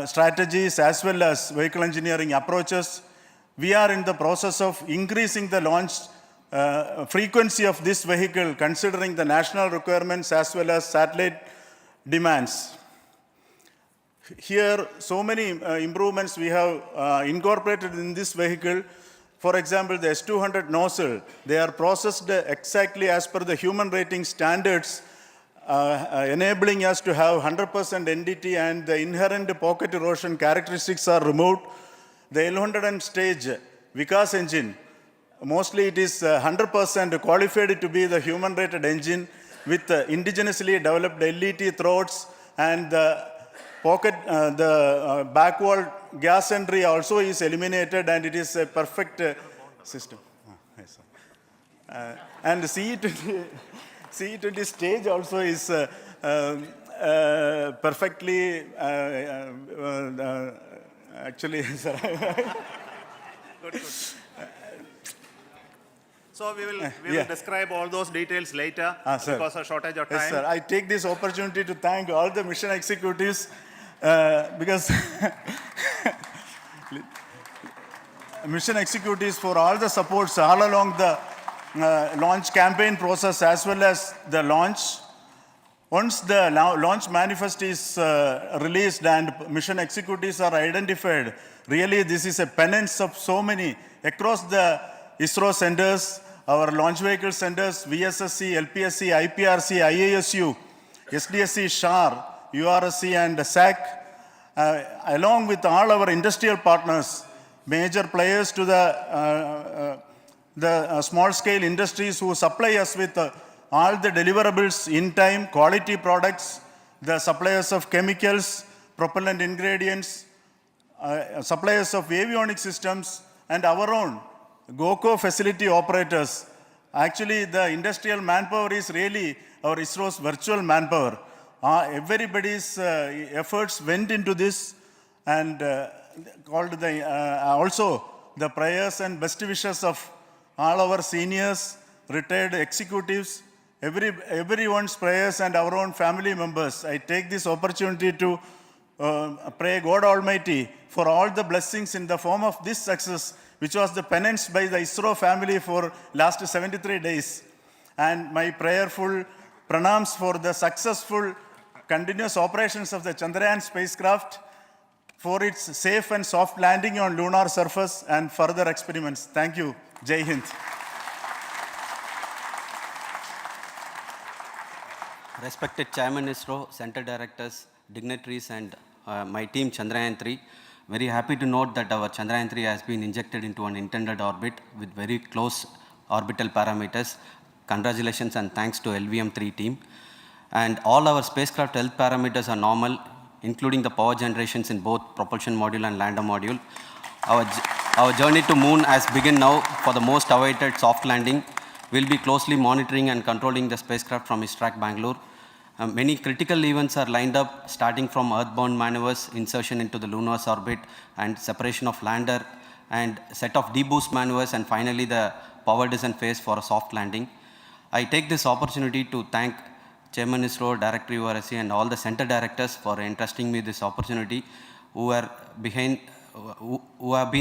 S14: strategies as well as vehicle engineering approaches. We are in the process of increasing the launch frequency of this vehicle considering the national requirements as well as satellite demands. Here, so many improvements we have incorporated in this vehicle. For example, the S200 nozzle, they are processed exactly as per the human rating standards, enabling us to have 100% NDT, and the inherent pocket erosion characteristics are removed. The L100 stage Vikas engine, mostly it is 100% qualified to be the human rated engine with indigenously developed LET throats, and the pocket, back wall gas entry also is eliminated, and it is a perfect system. Yes, and the CE20 stage also is perfectly, actually, sir.
S13: Good. So we will describe all those details later because of shortage of time.
S14: Yes, sir. I take this opportunity to thank all the mission executives because mission executives for all the supports all along the launch campaign process as well as the launch. Once the launch manifest is released and mission executives are identified, really this is a penance of so many across the ISRO centers, our launch vehicle centers, VSSC, LPSC, IPRC, IASU, SDSC SHAR, URSC and SAC, along with all our industrial partners, major players to the small-scale industries who supply us with all the deliverables in time, quality products, the suppliers of chemicals, propellant ingredients, suppliers of avionics systems, and our own GOCO facility operators. Actually, the industrial manpower is really our ISRO's virtual manpower. Everybody's efforts went into this, and also the prayers and best wishes of all our seniors, retired executives, everyone's prayers and our own family members. I take this opportunity to pray God Almighty for all the blessings in the form of this success, which was the penance by the ISRO family for last 73 days. And my prayerful pranams for the successful continuous operations of the Chandrayaan spacecraft, for its safe and soft landing on lunar surface and further experiments. Thank you. Jai Hind.
S15: Respected Chairman ISRO, Center Directors, dignitaries, and my team Chandrayaan-3, very happy to note that our Chandrayaan-3 has been injected into an intended orbit with very close orbital parameters. Congratulations and thanks to LVM3 team. And all our spacecraft health parameters are normal, including the power generations in both propulsion module and lander module. Our journey to moon has begun now for the most awaited soft landing. We'll be closely monitoring and controlling the spacecraft from ISRAC Bangalore. Many critical events are lined up, starting from earthbound maneuvers, insertion into the lunar's orbit, and separation of lander, and set of deboost maneuvers, and finally the power descent phase for a soft landing. I take this opportunity to thank Chairman ISRO, Director URSC, and all the center directors for entrusting me this opportunity, who have been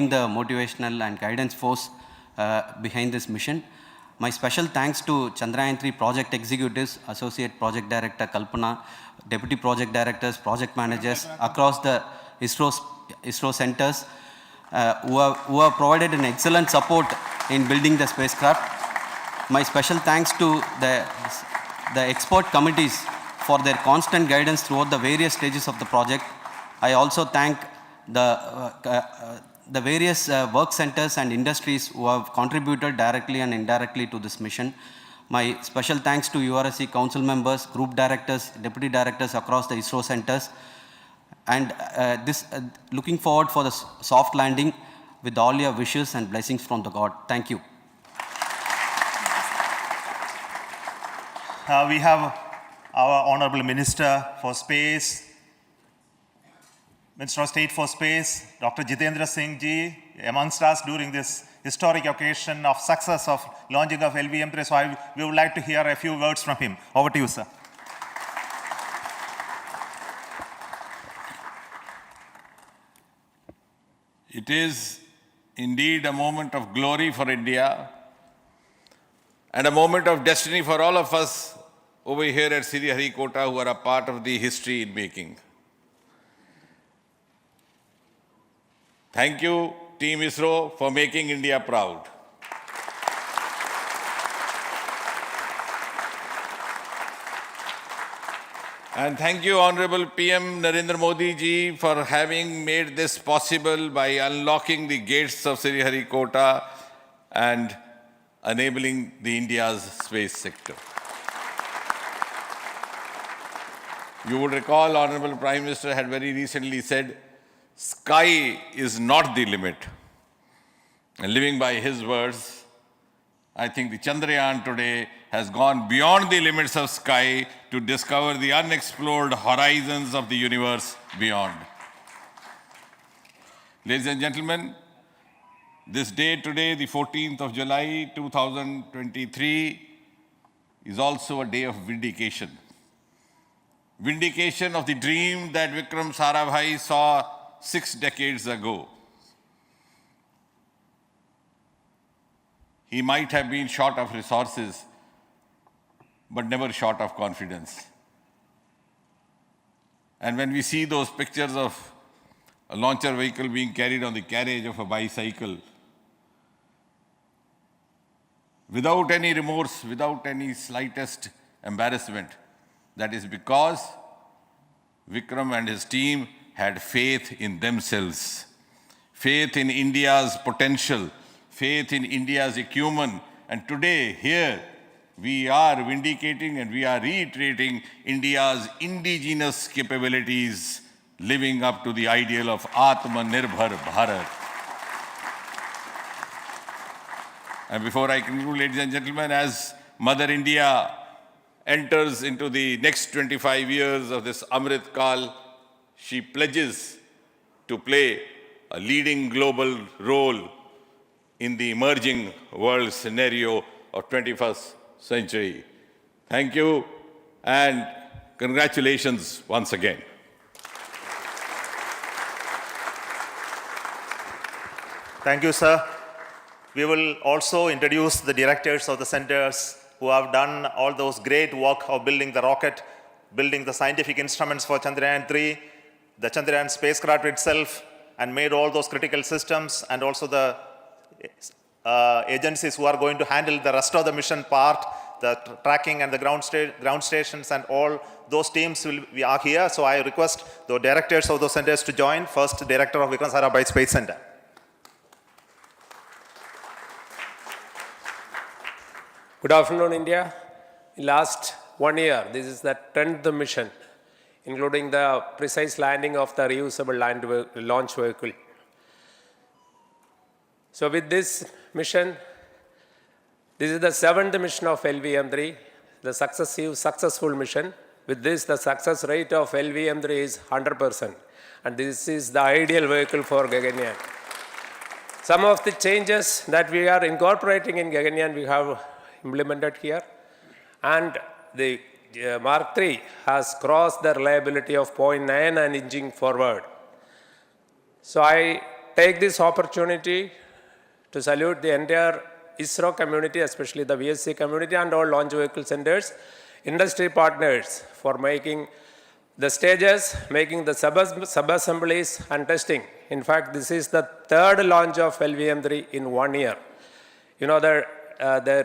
S15: the motivational and guidance force behind this mission. My special thanks to Chandrayaan-3 project executives, Associate Project Director Kalpana, Deputy Project Directors, Project Managers across the ISRO centers who have provided an excellent support in building the spacecraft. My special thanks to the expert committees for their constant guidance throughout the various stages of the project. I also thank the various work centers and industries who have contributed directly and indirectly to this mission. My special thanks to URSC council members, group directors, deputy directors across the ISRO centers, and looking forward for the soft landing with all your wishes and blessings from the God. Thank you.
S13: We have our Honorable Minister for Space, Minister of State for Space, Dr. Jitendra Singh ji, amongst us during this historic occasion of success of launching of LVM3. So we would like to hear a few words from him. Over to you, sir.
S16: It is indeed a moment of glory for India and a moment of destiny for all of us over here at Sriharikota who are a part of the history in making. Thank you, Team ISRO, for making India proud. And thank you, Honorable PM Narendra Modi ji, for having made this possible by unlocking the gates of Sriharikota and enabling the India's space sector. You would recall, Honorable Prime Minister had very recently said, sky is not the limit. And living by his words, I think the Chandrayaan today has gone beyond the limits of sky to discover the unexplored horizons of the universe beyond. Ladies and gentlemen, this day today, the 14th of July 2023, is also a day of vindication. Vindication of the dream that Vikram Sarabhai saw 6 decades ago. He might have been short of resources, but never short of confidence. And when we see those pictures of a launcher vehicle being carried on the carriage of a bicycle, without any remorse, without any slightest embarrassment, that is because Vikram and his team had faith in themselves, faith in India's potential, faith in India's acumen. And today, here, we are vindicating and we are reiterating India's indigenous capabilities, living up to the ideal of Atmanirbhar Bharat. And before I conclude, ladies and gentlemen, as Mother India enters into the next 25 years of this Amrit Kal, she pledges to play a leading global role in the emerging world scenario of 21st century. Thank you and congratulations once again.
S13: Thank you, sir. We will also introduce the directors of the centers who have done all those great work of building the rocket, building the scientific instruments for Chandrayaan-3, the Chandrayaan spacecraft itself, and made all those critical systems, and also the agencies who are going to handle the rest of the mission part, the tracking and the ground stations, and all those teams are here. So I request the directors of those centers to join. First, Director of Vikram Sarabhai Space Center.
S17: Good afternoon, India. In last 1 year, this is the 10th mission, including the precise landing of the reusable launch vehicle. So with this mission, this is the 7th mission of LVM3, the successful mission. With this, the success rate of LVM3 is 100%. And this is the ideal vehicle for Gaganyaan. Some of the changes that we are incorporating in Gaganyaan, we have implemented here. And the Mark III has crossed the reliability of 0.9 and inching forward. So I take this opportunity to salute the entire ISRO community, especially the VSC community and all launch vehicle centers, industry partners for making the stages, making the sub-assemblies and testing. In fact, this is the 3rd launch of LVM3 in 1 year. You know, the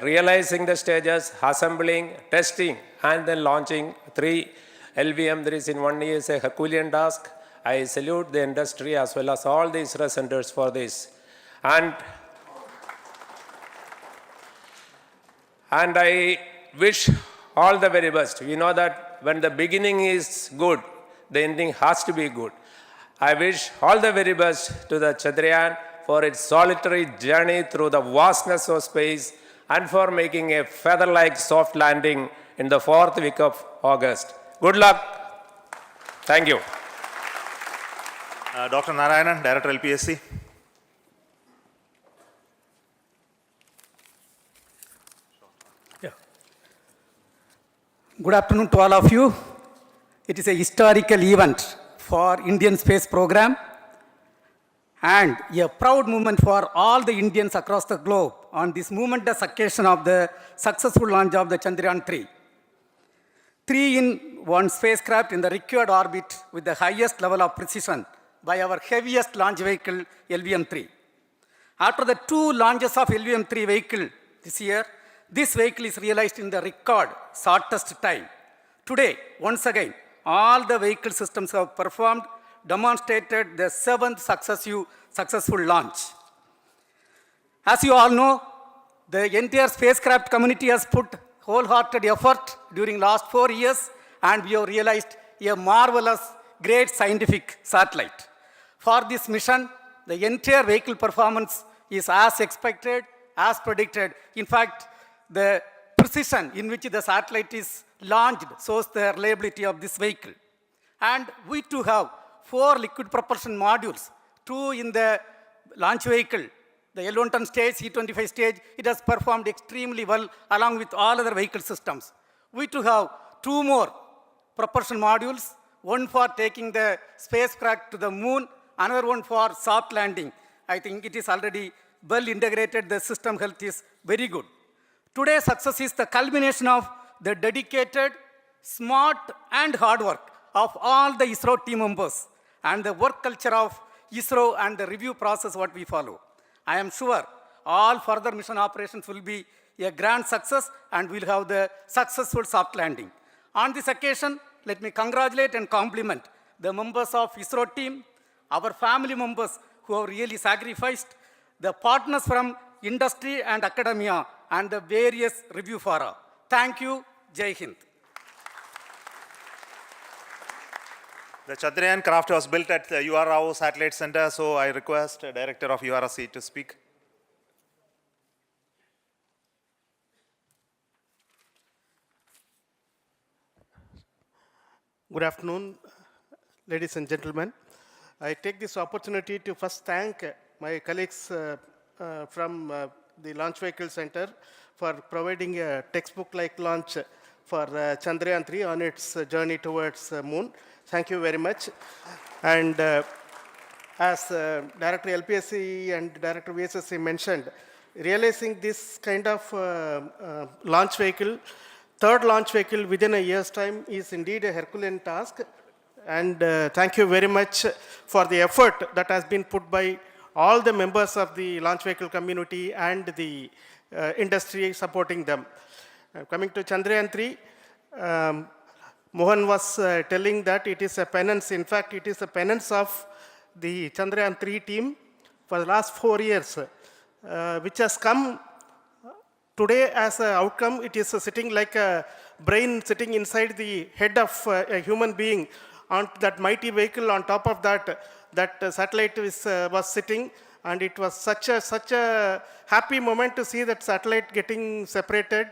S17: realizing the stages, assembling, testing, and then launching 3 LVM3s in 1 year is a Herculean task. I salute the industry as well as all the ISRO centers for this. And I wish all the very best. We know that when the beginning is good, the ending has to be good. I wish all the very best to the Chandrayaan for its solitary journey through the vastness of space and for making a feather-like soft landing in the 4th week of August. Good luck. Thank you.
S13: Dr. Narayanan, Director LPSC.
S18: Good afternoon to all of you. It is a historical event for Indian space program. and a proud moment for all the Indians across the globe on this momentous occasion of the successful launch of the Chandrayaan-3. 3-in-1 spacecraft in the required orbit with the highest level of precision by our heaviest launch vehicle, LVM-3. After the 2 launches of LVM-3 vehicle this year, this vehicle is realized in the record shortest time. Today, once again, all the vehicle systems have performed, demonstrated the 7th successful launch. As you all know, the entire spacecraft community has put wholehearted effort during last 4 years, and we have realized a marvelous, great scientific satellite. For this mission, the entire vehicle performance is as expected, as predicted. In fact, the precision in which the satellite is launched shows the reliability of this vehicle. And we too have 4 liquid propulsion modules, 2 in the launch vehicle. The L110 stage, C25 stage, it has performed extremely well along with all other vehicle systems. We too have 2 more propulsion modules, one for taking the spacecraft to the moon, another one for soft landing. I think it is already well integrated, the system health is very good. Today's success is the culmination of the dedicated, smart and hard work of all the ISRO team members and the work culture of ISRO and the review process what we follow. I am sure all further mission operations will be a grand success and we'll have the successful soft landing. On this occasion, let me congratulate and compliment the members of ISRO team, our family members who have really sacrificed, the partners from industry and academia, and the various review fora. Thank you. Jai Hind.
S13: The Chandrayaan craft was built at the URO Satellite Center, so I request the Director of URC to speak.
S19: Good afternoon, ladies and gentlemen. I take this opportunity to first thank my colleagues from the Launch Vehicle Center for providing a textbook-like launch for Chandrayaan-3 on its journey towards moon. Thank you very much. And as Director LPSC and Director VSSC mentioned, realizing this kind of launch vehicle, third launch vehicle within a year's time is indeed a Herculean task. And thank you very much for the effort that has been put by all the members of the launch vehicle community and the industry supporting them. Coming to Chandrayaan-3, Mohan was telling that it is a penance. In fact, it is a penance of the Chandrayaan-3 team for the last 4 years, which has come today as an outcome. It is sitting like a brain sitting inside the head of a human being on that mighty vehicle. On top of that, that satellite was sitting, and it was such a happy moment to see that satellite getting separated.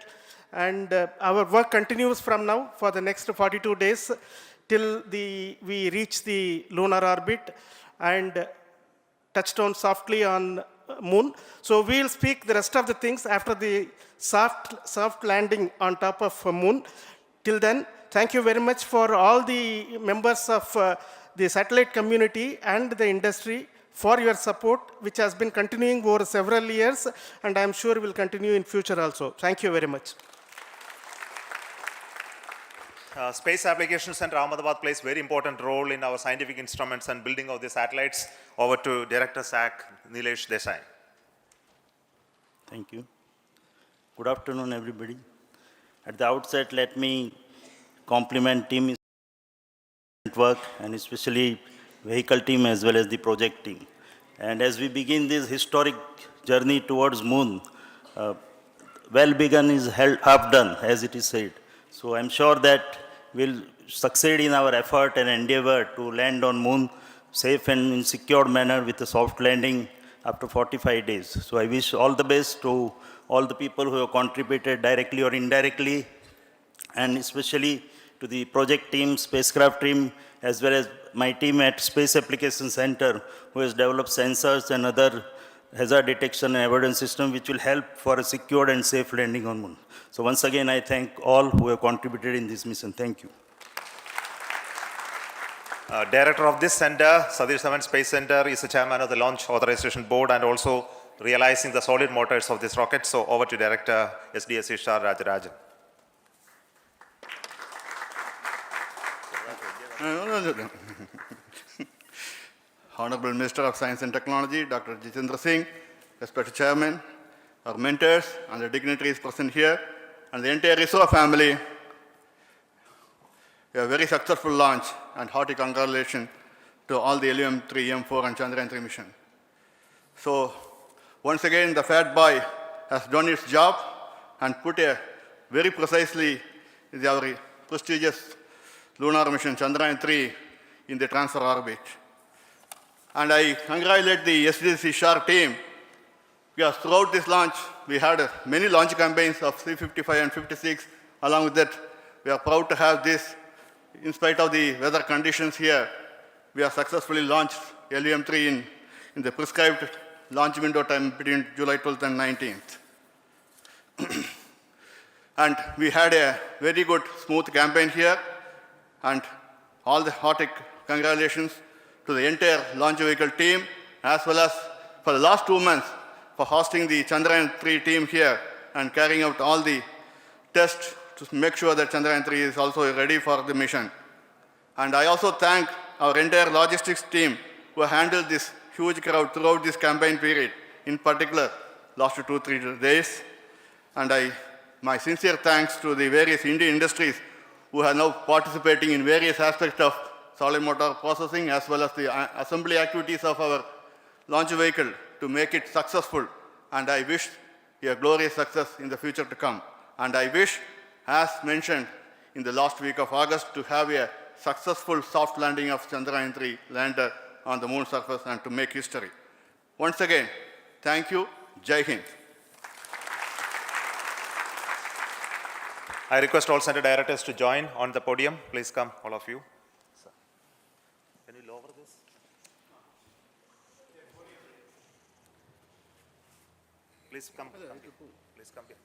S19: And our work continues from now for the next 42 days till we reach the lunar orbit and touch down softly on moon. So we'll speak the rest of the things after the soft landing on top of moon. Till then, thank you very much for all the members of the satellite community and the industry for your support, which has been continuing over several years, and I'm sure will continue in future also. Thank you very much.
S13: Space Application Center Ahmedabad plays very important role in our scientific instruments and building of the satellites. Over to Director SAC, Nilesh Desai.
S20: Thank you. Good afternoon, everybody. At the outset, let me compliment team work and especially vehicle team as well as the project team. And as we begin this historic journey towards moon, well begun is half done, as it is said. So I'm sure that we'll succeed in our effort and endeavor to land on moon safe and in secured manner with a soft landing after 45 days. So I wish all the best to all the people who have contributed directly or indirectly, and especially to the project team, spacecraft team, as well as my team at Space Application Center, who has developed sensors and other hazard detection and avoidance system, which will help for a secured and safe landing on moon. So once again, I thank all who have contributed in this mission. Thank you.
S13: Director of this center, Satish Dhawan Space Center, is the chairman of the Launch Authorization Board and also realizing the solid motors of this rocket. So over to Director SDSC SHAR Rajarajan.
S21: Honorable Minister of Science and Technology, Dr. Jitendra Singh, respected Chairman, our mentors and the dignitaries present here, and the entire ISRO family, a very successful launch and hearty congratulations to all the LVM3-M4 and Chandrayaan-3 mission. So, once again, the fat boy has done its job and put a very precisely our prestigious lunar mission Chandrayaan-3 in the transfer orbit. And I congratulate the SDSC SHAR team, because throughout this launch, we had many launch campaigns of 355 and 56. Along with that, we are proud to have this. In spite of the weather conditions here, we have successfully launched LVM3 in the prescribed launch window time between July 12th and 19th. And we had a very good, smooth campaign here, and all the hearty congratulations to the entire launch vehicle team, as well as for the last 2 months for hosting the Chandrayaan-3 team here and carrying out all the tests to make sure that Chandrayaan-3 is also ready for the mission. And I also thank our entire logistics team who handled this huge crowd throughout this campaign period, in particular last 2-3 days. And my sincere thanks to the various Indian industries who are now participating in various aspects of solid motor processing as well as the assembly activities of our launch vehicle to make it successful. And I wish a glorious success in the future to come. And I wish, as mentioned in the last week of August, to have a successful soft landing of Chandrayaan-3 lander on the moon surface and to make history. Once again, thank you. Jai Hind.
S13: I request all center directors to join on the podium. Please come, all of you. Can you lower this? Please come. Please come here.